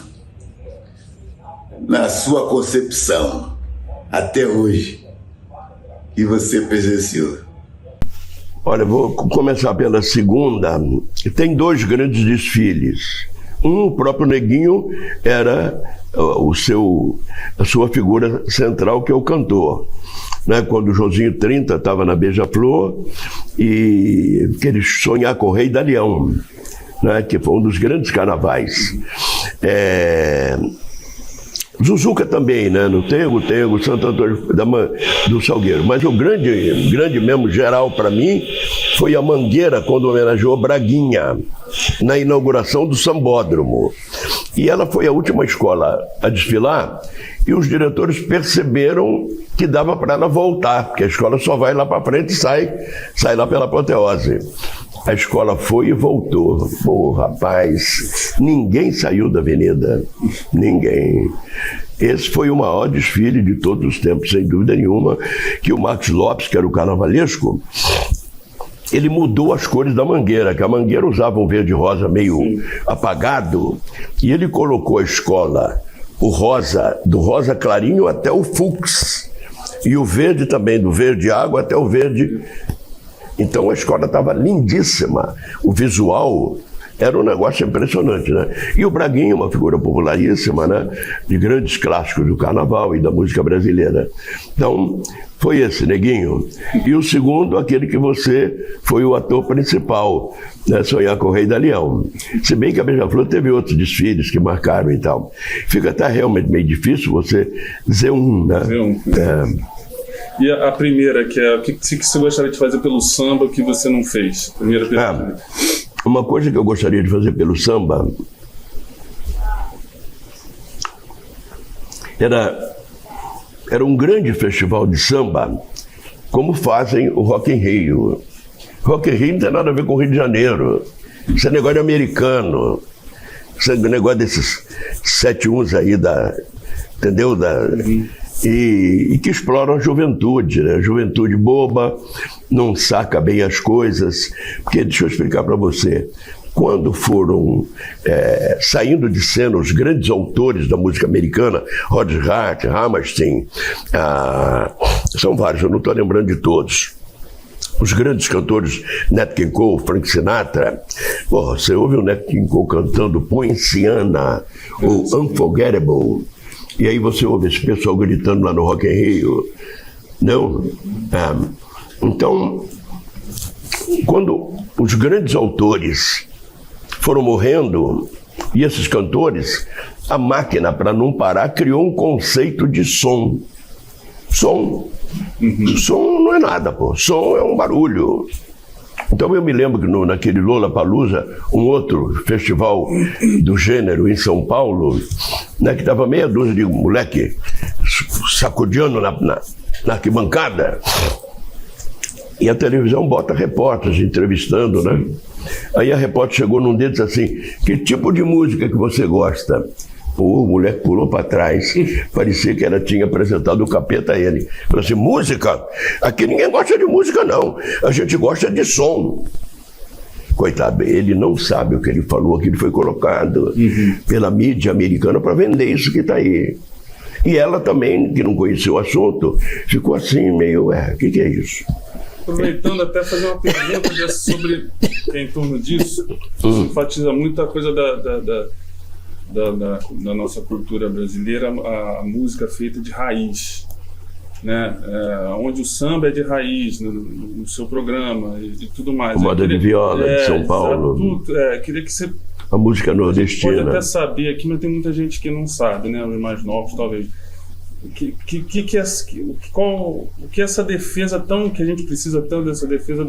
na sua concepção até hoje que você presenciou? Olha, vou começar pela segunda. Tem 2 grandes desfiles. O próprio Neguinho era a sua figura central, que é o cantor. Né? Quando o Joãozinho 30 estava na Beija-Flor, e queria sonhar com o Rei da Leão, né? Que foi um dos grandes carnavais. Zuzuca também, né? No Tengo, Santo Antônio do Salgueiro. Mas o grande mesmo geral para mim foi a Mangueira, quando homenageou Braguinha, na inauguração do Sambódromo. E ela foi a última escola a desfilar, e os diretores perceberam que dava para ela voltar, porque a escola só vai lá para frente e sai lá pela apoteose. A escola foi e voltou. Pô, rapaz, ninguém saiu da avenida. Ninguém. Esse foi o maior desfile de todos os tempos, sem dúvida nenhuma, que o Marcos Lopes, que era o carnavalesco, ele mudou as cores da Mangueira, que a Mangueira usava um verde rosa meio apagado, e ele colocou a escola, o rosa, do rosa clarinho até o fux, e o verde também, do verde água até o verde. Então a escola estava lindíssima, o visual Era um negócio impressionante, né? E o Braguinha, uma figura popularíssima, né? De grandes clássicos do carnaval e da música brasileira. Então, foi esse, Neguinho. E o segundo, aquele que você foi o ator principal, né? Sonhar com o Rei da Leão. Se bem que a Beija-Flor teve outros desfiles que marcaram e tal. Fica até realmente meio difícil você dizer um, né? E a primeira, que é o que você gostaria de fazer pelo samba que você não fez? Primeira pergunta. Uma coisa que eu gostaria de fazer pelo samba era um grande festival de samba, como fazem o Rock in Rio. Rock in Rio não tem nada a ver com o Rio de Janeiro. Isso é negócio americano. Isso é negócio desses 7-1 aí entendeu? E que exploram a juventude, né? Juventude boba, não saca bem as coisas. Porque, deixa eu explicar para você, quando foram saindo de cena os grandes autores da música americana, Rod Hart, Hammerstein, são vários, eu não estou lembrando de todos. Os grandes cantores, Nat King Cole, Frank Sinatra. Porra, você ouve o Nat King Cole cantando Poinciana ou Unforgettable, e aí você ouve esse pessoal gritando lá no Rock in Rio. Não? Então, quando os grandes autores foram morrendo, e esses cantores, a máquina, para não parar, criou um conceito de som. Som. Som não é nada, pô. Som é um barulho. Então eu me lembro que naquele Lollapalooza, um outro festival do gênero em São Paulo, né, que estava meia dúzia de moleque sacudiando na arquibancada, e a televisão bota repórteres entrevistando, né? Aí a repórter chegou num deles assim: que tipo de música que você gosta? O moleque pulou para trás, parecia que ela tinha apresentado o capeta a ele. Falou assim: música? Aqui ninguém gosta de música, não. A gente gosta de som. Coitado, ele não sabe o que ele falou, que ele foi colocado pela mídia americana para vender isso que está aí. E ela também, que não conhecia o assunto, ficou assim, meio, o que é isso? Aproveitando até fazer uma pergunta sobre, em torno disso, isso enfatiza muito a coisa da nossa cultura brasileira, a música feita de raiz, né? Onde o samba é de raiz no seu programa e tudo mais. Moda de viola de São Paulo. Queria que você... A música nordestina. Pode até saber aqui, mas tem muita gente que não sabe, né? Os mais novos, talvez. O que é essa defesa que a gente precisa tanto dessa defesa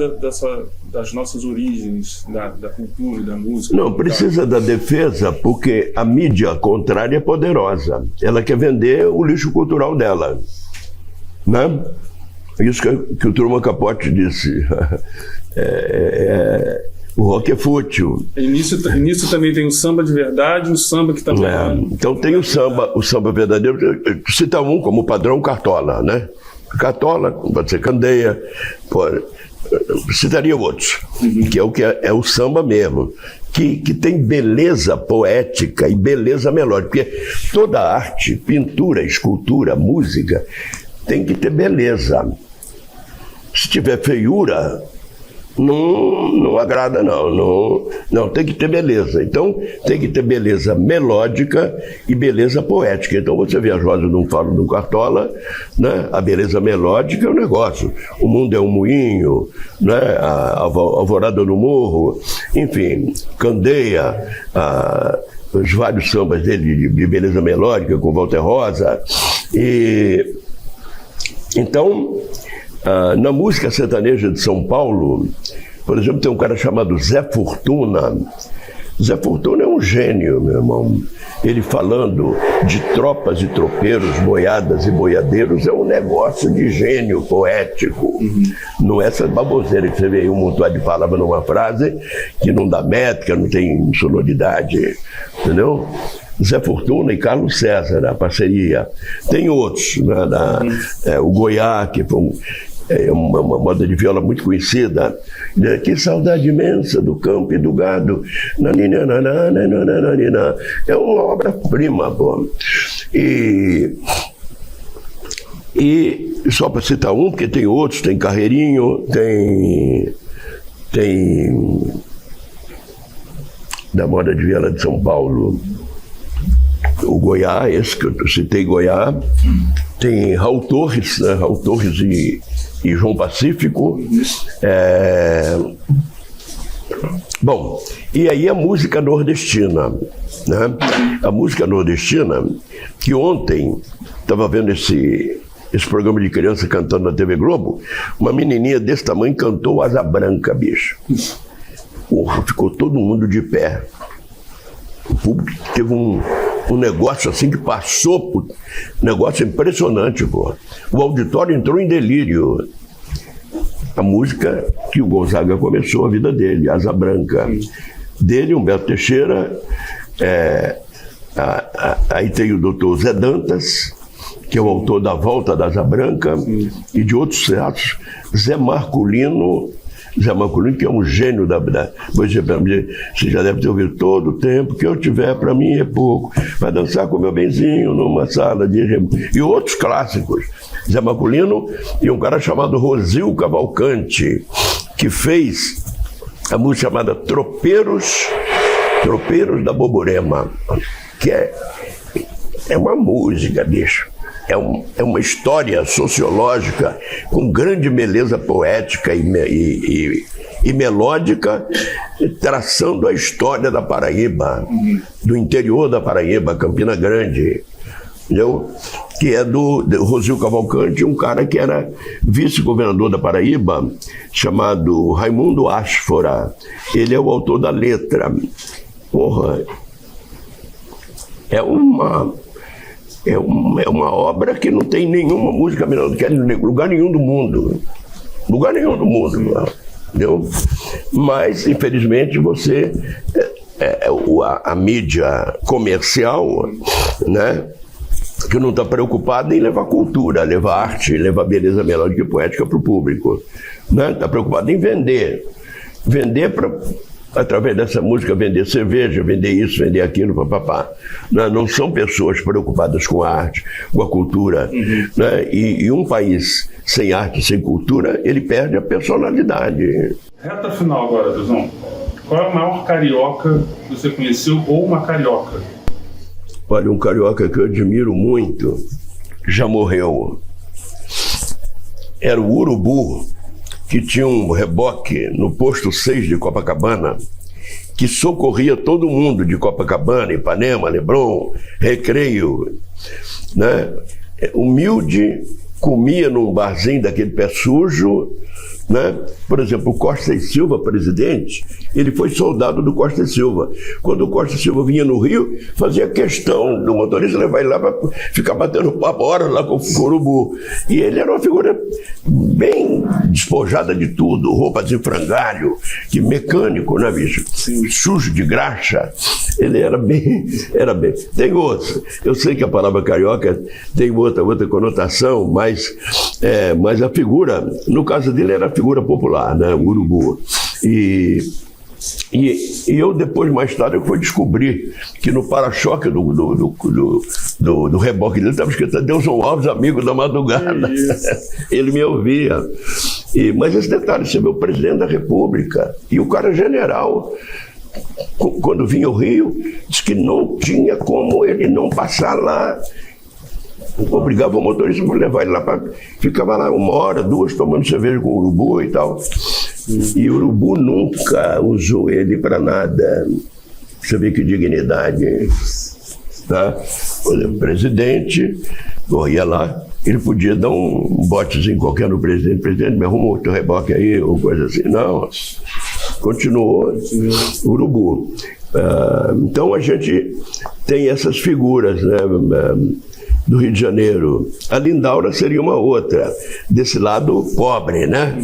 das nossas origens, da cultura e da música? Não, precisa da defesa porque a mídia contrária é poderosa. Ela quer vender o lixo cultural dela, né? Isso que o Truman Capote disse. O rock é fútil. E nisso também tem o samba de verdade, o samba que também... Então tem o samba verdadeiro. Cita um como padrão, Cartola, né? Cartola, pode ser Candeia, citaria outros, que é o samba mesmo, que tem beleza poética e beleza melódica, porque toda arte, pintura, escultura, música, tem que ter beleza. Se tiver feiura, não agrada, não, tem que ter beleza. Então, tem que ter beleza melódica e beleza poética. Então, você vê as rosas não falam do Cartola, né? A beleza melódica é um negócio. O mundo é um moinho, né? A alvorada no morro, enfim, Candeia, os vários sambas dele de beleza melódica, com Walter Rosa. Então, na música sertaneja de São Paulo, por exemplo, tem um cara chamado Zé Fortuna. Zé Fortuna é um gênio, meu irmão. Ele falando de tropas e tropeiros, boiadas e boiadeiros, é um negócio de gênio poético. Não é essa baboseira que você vê aí, um montão de palavras numa frase que não dá métrica, não tem sonoridade, entendeu? Zé Fortuna e Carlos César, a parceria. Tem outros, né, o Goiá, que foi uma moda de viola muito conhecida. Que saudade imensa do campo e do gado. É uma obra-prima, pô. E só para citar um, porque tem outros, tem Carreirinho, tem da moda de viola de São Paulo. O Goiá, esse que eu citei, Goiá. Tem Raul Torres, né? Raul Torres e João Pacífico. Bom, e aí a música nordestina, né? A música nordestina, que ontem estava vendo esse programa de criança cantando na TV Globo, uma menininha desse tamanho cantou Asa Branca, bicho. Porra, ficou todo mundo de pé. O público teve um negócio assim que passou por... negócio impressionante, pô. O auditório entrou em delírio. A música que o Gonzaga começou a vida dele, Asa Branca. Dele, Humberto Teixeira, aí tem o doutor Zé Dantas, que é o autor da Volta da Asa Branca, e de outros teatros, Zé Marculino, que é um gênio da... Você já deve ter ouvido: todo o tempo que eu tiver para mim é pouco, vai dançar com meu benzinho numa sala de... E outros clássicos. Zé Marculino e um cara chamado Rosil Cavalcante, que fez a música chamada Tropeiros da Borborema, que é uma música, bicho. É uma história sociológica com grande beleza poética e melódica, traçando a história da Paraíba, do interior da Paraíba, Campina Grande, entendeu? Que é do Rosil Cavalcante, um cara que era vice-governador da Paraíba, chamado Raimundo Asfora. Ele é o autor da letra. Porra, é uma obra que não tem nenhuma música melhor do que em lugar nenhum do mundo. Lugar nenhum do mundo, entendeu? Mas, infelizmente, a mídia comercial, né, que não está preocupada em levar cultura, levar arte, levar beleza melódica e poética para o público. Né? Está preocupada em vender. Vender para... através dessa música, vender cerveja, vender isso, vender aquilo, papapá. Não são pessoas preocupadas com a arte, com a cultura. Né? E um país sem arte, sem cultura, ele perde a personalidade. Reta final agora, Deusão. Qual é o maior carioca que você conheceu, ou uma carioca? Olha, um carioca que eu admiro muito, já morreu. Era o Urubu, que tinha um reboque no posto 6 de Copacabana, que socorria todo mundo de Copacabana, Ipanema, Leblon, Recreio, né? Humilde, comia num barzinho daquele pé sujo, né? Por exemplo, o Costa e Silva, presidente, ele foi soldado do Costa e Silva. Quando o Costa e Silva vinha no Rio, fazia questão do motorista levar ele lá para ficar batendo papo horas lá com o Urubu. E ele era uma figura bem despojada de tudo, roupa de frangalho, que mecânico, né, bicho? Sujo de graxa. Ele era bem... Tem outro. Eu sei que a palavra carioca tem outra conotação, mas a figura, no caso dele, era a figura popular, né? O Urubu. E eu depois, mais tarde, eu fui descobrir que no para-choque do reboque dele estava escrito Deusão Alves, amigo da madrugada. Ele me ouvia. Mas esse detalhe, você vê o presidente da República e o cara general, quando vinha ao Rio, disse que não tinha como ele não passar lá. Obrigava o motorista para levar ele lá, ficava lá 1 hora, 2, tomando cerveja com o Urubu e tal. E o Urubu nunca usou ele para nada. Você vê que dignidade. Tá? O presidente ia lá, ele podia dar um botezinho qualquer no presidente. Presidente, me arruma outro reboque aí, ou coisa assim. Não, continuou o Urubu. Então a gente tem essas figuras, né, do Rio de Janeiro. A Lindaura seria uma outra, desse lado pobre, né?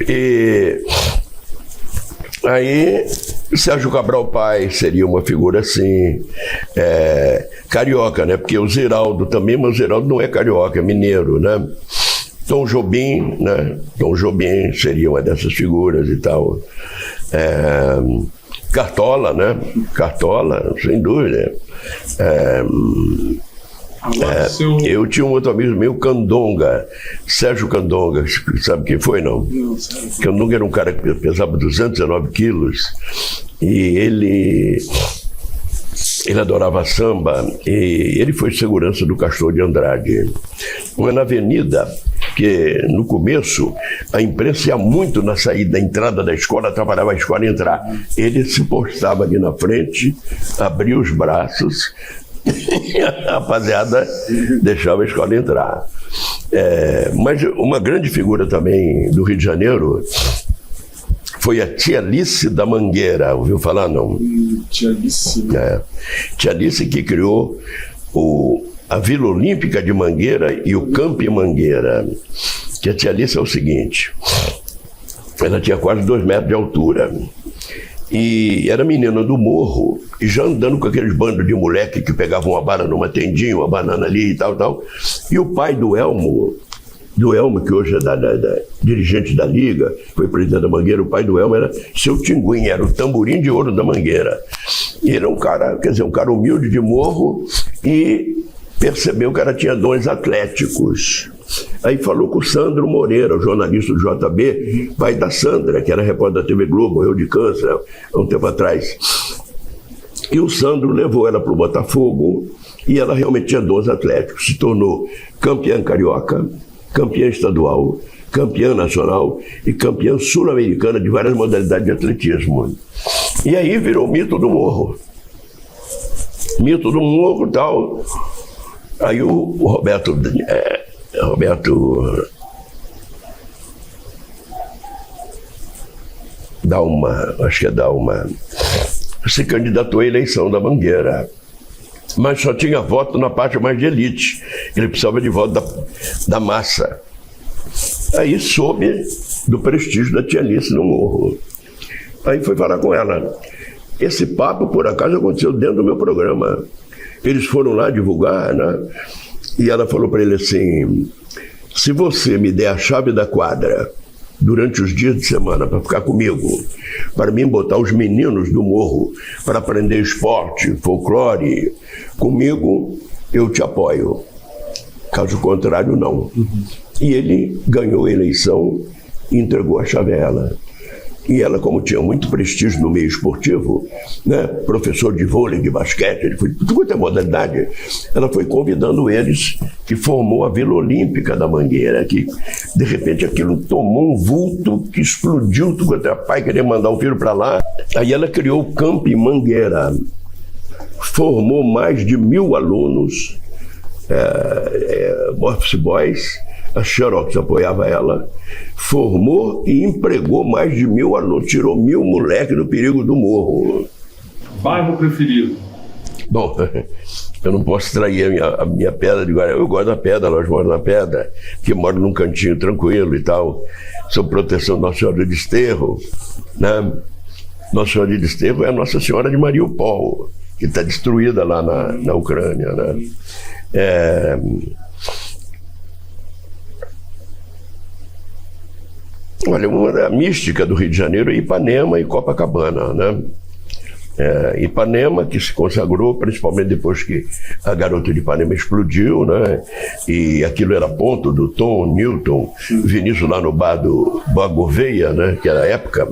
E aí Sérgio Cabral Pai seria uma figura assim, carioca, né? Porque o Ziraldo também, mas o Ziraldo não é carioca, é mineiro, né? Tom Jobim, né? Tom Jobim seria uma dessas figuras e tal. Cartola, né? Cartola, sem dúvida. Agora, Eu tinha um outro amigo meu, Candonga, Sérgio Candonga, sabe quem foi, não? Não, sério. Candonga era um cara que pesava 219 quilos e ele adorava samba e ele foi segurança do Castor de Andrade. Mas na avenida, que no começo a imprensa ia muito na saída, da entrada da escola, atrapalhava a escola entrar. Ele se postava ali na frente, abria os braços e a rapaziada deixava a escola entrar. Mas uma grande figura também do Rio de Janeiro foi a Tia Alice da Mangueira, ouviu falar, não? Tia Alice. Tia Alice que criou a Vila Olímpica de Mangueira e o Camp Mangueira. Que a Tia Alice é o seguinte, ela tinha quase 2 metros de altura e era menina do morro e já andando com aqueles bandos de moleque que pegavam uma bala numa tendinha, uma banana ali e tal. E o pai do Elmo, que hoje é dirigente da Liga, foi presidente da Mangueira, o pai do Elmo era seu Tinguim, era o tamborim de ouro da Mangueira. E ele era um cara, um cara humilde de morro e percebeu que ela tinha dons atléticos. Aí falou com o Sandro Moreira, o jornalista do JB, pai da Sandra, que era repórter da TV Globo, morreu de câncer há um tempo atrás. E o Sandro levou ela para o Botafogo e ela realmente tinha dons atléticos. Se tornou campeã carioca, campeã estadual, campeã nacional e campeã sul-americana de várias modalidades de atletismo. E aí virou mito do morro. Mito do morro e tal. Aí o Roberto se candidatou à eleição da Mangueira, mas só tinha voto na parte mais de elite. Ele precisava de voto da massa. Aí soube do prestígio da Tia Alice no morro. Aí foi falar com ela. Esse papo, por acaso, aconteceu dentro do meu programa. Eles foram lá divulgar, né? E ela falou para ele assim: se você me der a chave da quadra durante os dias de semana para ficar comigo, para mim botar os meninos do morro para aprender esporte, folclore, comigo eu te apoio. Caso contrário, não. E ele ganhou a eleição e entregou a chave a ela. E ela, como tinha muito prestígio no meio esportivo, né, professor de vôlei, de basquete, ele foi de tudo quanto é modalidade, ela foi convidando eles, que formou a Vila Olímpica da Mangueira, que de repente aquilo tomou um vulto que explodiu, tudo quanto é pai queria mandar o filho para lá. Aí ela criou o Camp Mangueira, formou mais de 1.000 alunos, office boys. A Xerox apoiava ela, formou e empregou mais de 1.000 alunos, tirou 1.000 moleques do perigo do morro. Bairro preferido? Bom, eu não posso trair a minha pedra de Guará. Eu gosto da pedra, nós moramos na pedra, que moro num cantinho tranquilo e tal, sob proteção da Nossa Senhora de Desterro, né? Nossa Senhora de Desterro é a Nossa Senhora de Mariupol, que está destruída lá na Ucrânia, né? Olha, a mística do Rio de Janeiro é Ipanema e Copacabana, né? Ipanema, que se consagrou principalmente depois que a Garota de Ipanema explodiu, né? E aquilo era ponto do Tom Newton, Vinícius lá no bar do Bar Gouveia, né? Que era a época,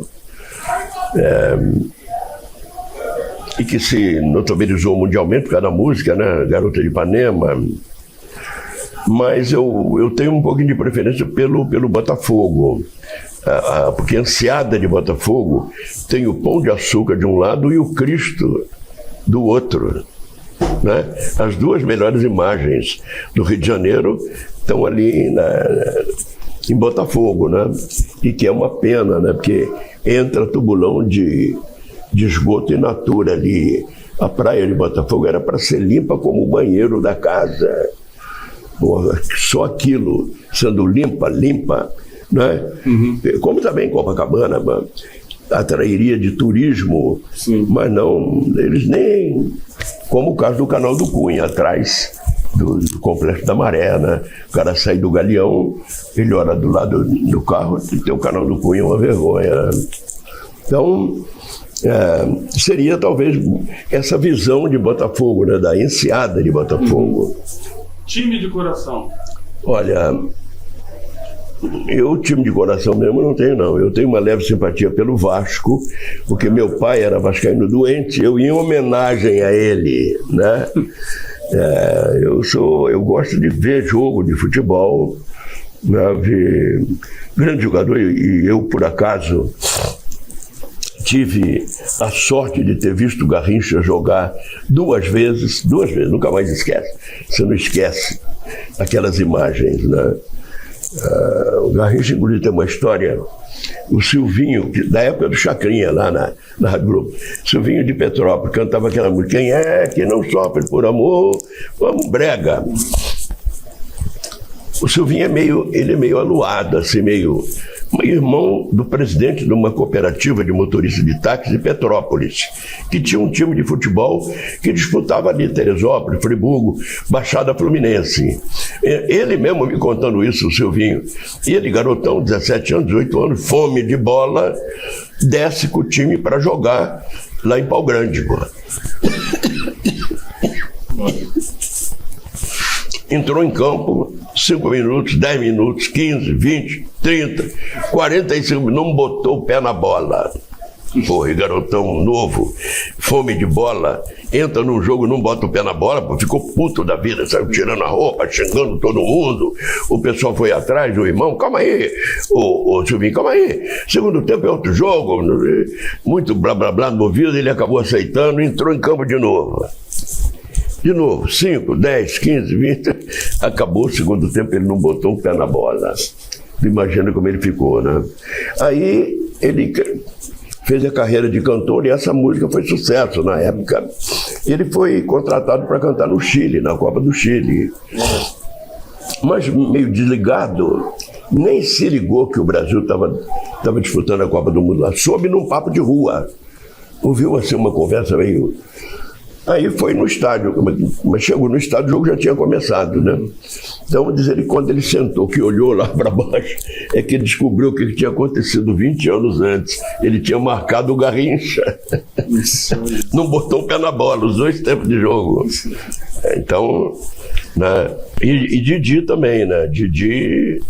e que se notabilizou mundialmente por causa da música, né? Garota de Ipanema. Mas eu tenho um pouquinho de preferência pelo Botafogo, porque a Enseada de Botafogo tem o Pão de Açúcar de um lado e o Cristo do outro, né? As duas melhores imagens do Rio de Janeiro estão ali em Botafogo, né? E que é uma pena, né? Porque entra tubulão de esgoto in natura ali. A praia de Botafogo era para ser limpa como o banheiro da casa. Só aquilo sendo limpa, né? Como também Copacabana atrairia de turismo. Sim. Mas não, eles nem, como o caso do Canal do Cunha, atrás do Complexo da Maré, né? O cara sai do Galeão, ele olha do lado do carro e tem o Canal do Cunha, uma vergonha, né? Então, seria talvez essa visão de Botafogo, né? Da Enseada de Botafogo. Time de coração. Olha, eu time de coração mesmo não tenho, não. Eu tenho uma leve simpatia pelo Vasco, porque meu pai era vascaíno doente, eu ia em homenagem a ele, né? Eu gosto de ver jogo de futebol, né? Ver grande jogador, e eu, por acaso, tive a sorte de ter visto o Garrincha jogar duas vezes, nunca mais esquece. Você não esquece aquelas imagens, né? O Garrincha, inclusive, tem uma história. O Silvinho, da época do Chacrinha, lá na Rádio Globo, Silvinho de Petrópolis, cantava aquela música: quem é que não sofre por amor? Vamos, brega. O Silvinho é meio aluado, assim, meio irmão do presidente de uma cooperativa de motoristas de táxi de Petrópolis, que tinha um time de futebol que disputava ali Teresópolis, Friburgo, Baixada Fluminense. Ele mesmo me contando isso, o Silvinho. Ele, garotão, 17 anos, 18 anos, fome de bola, desce com o time para jogar lá em Pau Grande, pô. Entrou em campo, 5 minutos, 10 minutos, 15, 20, 30, 45, não botou o pé na bola. Porra, garotão novo, fome de bola, entra num jogo, não bota o pé na bola, pô, ficou puto da vida, saiu tirando a roupa, xingando todo mundo. O pessoal foi atrás do irmão: calma aí, ô Silvinho, calma aí, segundo tempo é outro jogo. Muito blá blá blá no ouvido, ele acabou aceitando e entrou em campo de novo. De novo, 5, 10, 15, 20, acabou o segundo tempo, ele não botou o pé na bola. Imagina como ele ficou, né? Aí ele fez a carreira de cantor e essa música foi sucesso na época. Ele foi contratado para cantar no Chile, na Copa do Chile. Mas meio desligado, nem se ligou que o Brasil estava disputando a Copa do Mundo lá. Soube num papo de rua. Ouviu assim uma conversa meio... Aí foi no estádio, mas chegou no estádio, o jogo já tinha começado, né? Então, diz ele, quando ele sentou, que olhou lá para baixo, é que ele descobriu o que tinha acontecido 20 anos antes. Ele tinha marcado o Garrincha. Não botou o pé na bola, os 2 tempos de jogo. Então, né? E Didi também, né? Didi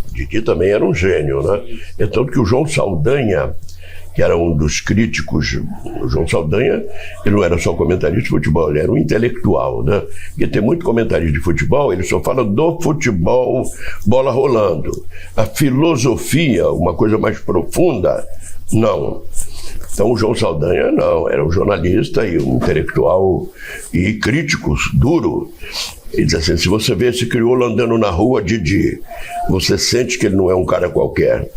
também era um gênio, né? É tanto que o João Saldanha, que era um dos críticos, o João Saldanha, ele não era só comentarista de futebol, ele era um intelectual, né? Porque tem muito comentarista de futebol, ele só fala do futebol, bola rolando. A filosofia, uma coisa mais profunda, não. Então o João Saldanha não, era um jornalista e um intelectual e crítico duro. Ele diz assim: se você vê esse crioulo andando na rua, Didi, você sente que ele não é um cara qualquer.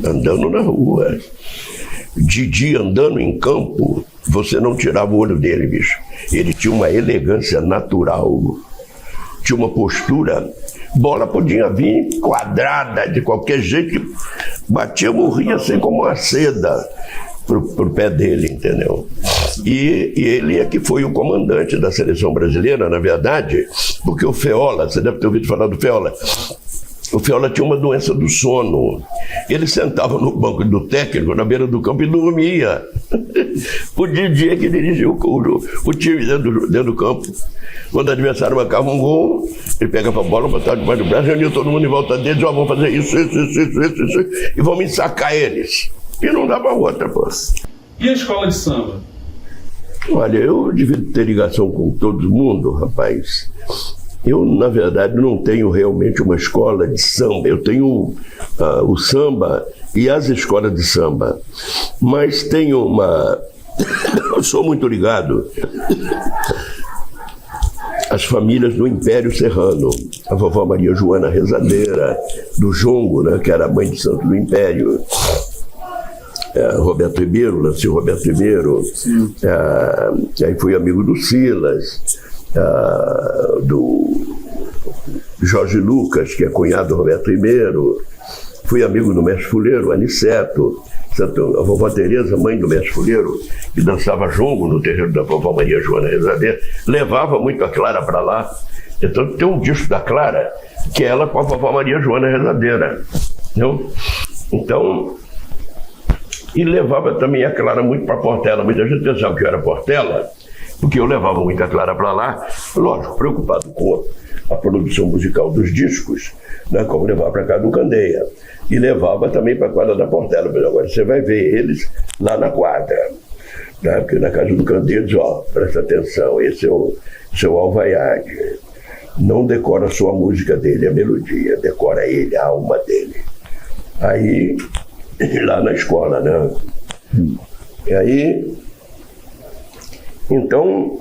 Andando na rua. Didi andando em campo, você não tirava o olho dele, bicho. Ele tinha uma elegância natural, tinha uma postura. Bola podia vir quadrada, de qualquer jeito, batia, morria assim como uma seda pro pé dele, entendeu? E ele é que foi o comandante da seleção brasileira, na verdade, porque o Feola, você deve ter ouvido falar do Feola. O Feola tinha uma doença do sono. Ele sentava no banco do técnico, na beira do campo, e dormia. O Didi é que dirigiu o time dentro do campo. Quando o adversário marcava um gol, ele pegava a bola, botava debaixo do braço, reunia todo mundo em volta deles: ó, vamos fazer isso, e vamos ensacar eles. E não dava outra, pô. E a escola de samba? Olha, eu devia ter ligação com todo mundo, rapaz. Eu, na verdade, não tenho realmente uma escola de samba. Eu tenho o samba e as escolas de samba. Mas tenho uma... Eu sou muito ligado às famílias do Império Serrano. A vovó Maria Joana Rezadeira, do Jongo, né, que era a mãe de santo do Império. Roberto Ribeiro, Lance Roberto Ribeiro. Aí fui amigo do Silas. Do Jorge Lucas, que é cunhado do Roberto Ribeiro. Fui amigo do mestre fuleiro, Aniceto. A vovó Tereza, mãe do mestre fuleiro, que dançava jongo no terreiro da vovó Maria Joana Rezadeira, levava muito a Clara para lá. Então tem um disco da Clara, que é ela com a vovó Maria Joana Rezadeira. Então, e levava também a Clara muito para Portela. Muita gente pensava que eu era Portela, porque eu levava muita Clara para lá, lógico, preocupado com a produção musical dos discos, né, como levar para casa do Candeia. E levava também para a quadra da Portela. Mas agora você vai ver eles lá na quadra. Né, porque na casa do Candeia diz, ó, presta atenção, esse é o Alvaiade. Não decora só a música dele, a melodia, decora ele, a alma dele. Aí, lá na escola, né? E aí, então...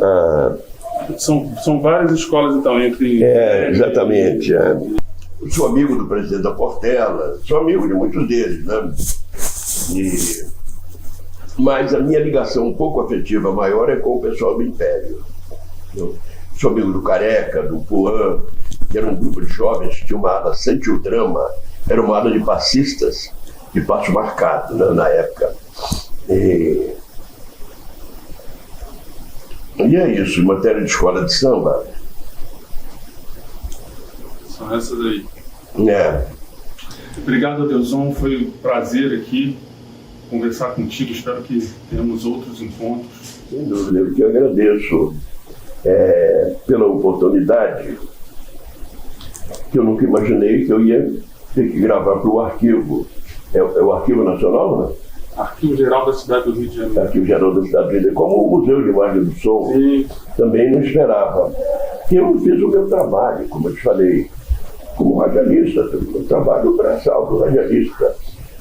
São várias escolas, então, entre... Exatamente. Sou amigo do presidente da Portela, sou amigo de muitos deles, né? Mas a minha ligação um pouco afetiva maior é com o pessoal do Império. Eu sou amigo do Careca, do Puan, que era um grupo de jovens que tinha uma ala Santildrama, era uma ala de passistas de Passo Marcado, né, na época. E é isso, em matéria de escola de samba. São essas aí. Obrigado, Adelson, foi um prazer aqui conversar contigo, espero que tenhamos outros encontros. Sem dúvida, eu que agradeço pela oportunidade, que eu nunca imaginei que eu ia ter que gravar para o arquivo. É o Arquivo Nacional, né? Arquivo Geral da Cidade do Rio de Janeiro. Arquivo Geral da Cidade do Rio de Janeiro, como o Museu de Imagem do Som. Sim. Também não esperava. Eu fiz o meu trabalho, como eu te falei, como radialista, eu trabalho braçal do radialista.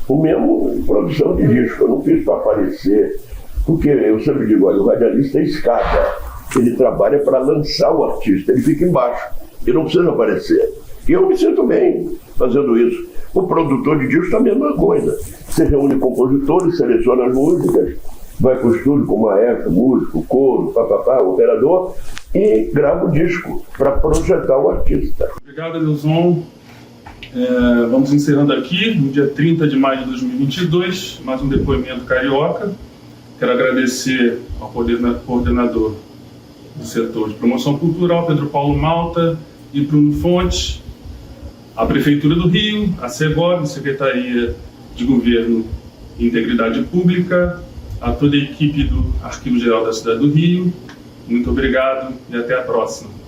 O mesmo em produção de disco, eu não fiz para aparecer, porque eu sempre digo, olha, o radialista é escada, ele trabalha para lançar o artista, ele fica embaixo, ele não precisa aparecer. E eu me sinto bem fazendo isso. O produtor de disco é a mesma coisa. Você reúne compositores, seleciona as músicas, vai para o estúdio com o maestro, músico, coro, papapá, operador, e grava o disco para projetar o artista. Obrigado, Adelson. Vamos encerrando aqui, no dia 30 de maio de 2022, mais um depoimento carioca. Quero agradecer ao coordenador do setor de promoção cultural, Pedro Paulo Malta e Bruno Fontes, a Prefeitura do Rio, a Segov, Secretaria de Governo e Integridade Pública, a toda a equipe do Arquivo Geral da Cidade do Rio. Muito obrigado e até a próxima.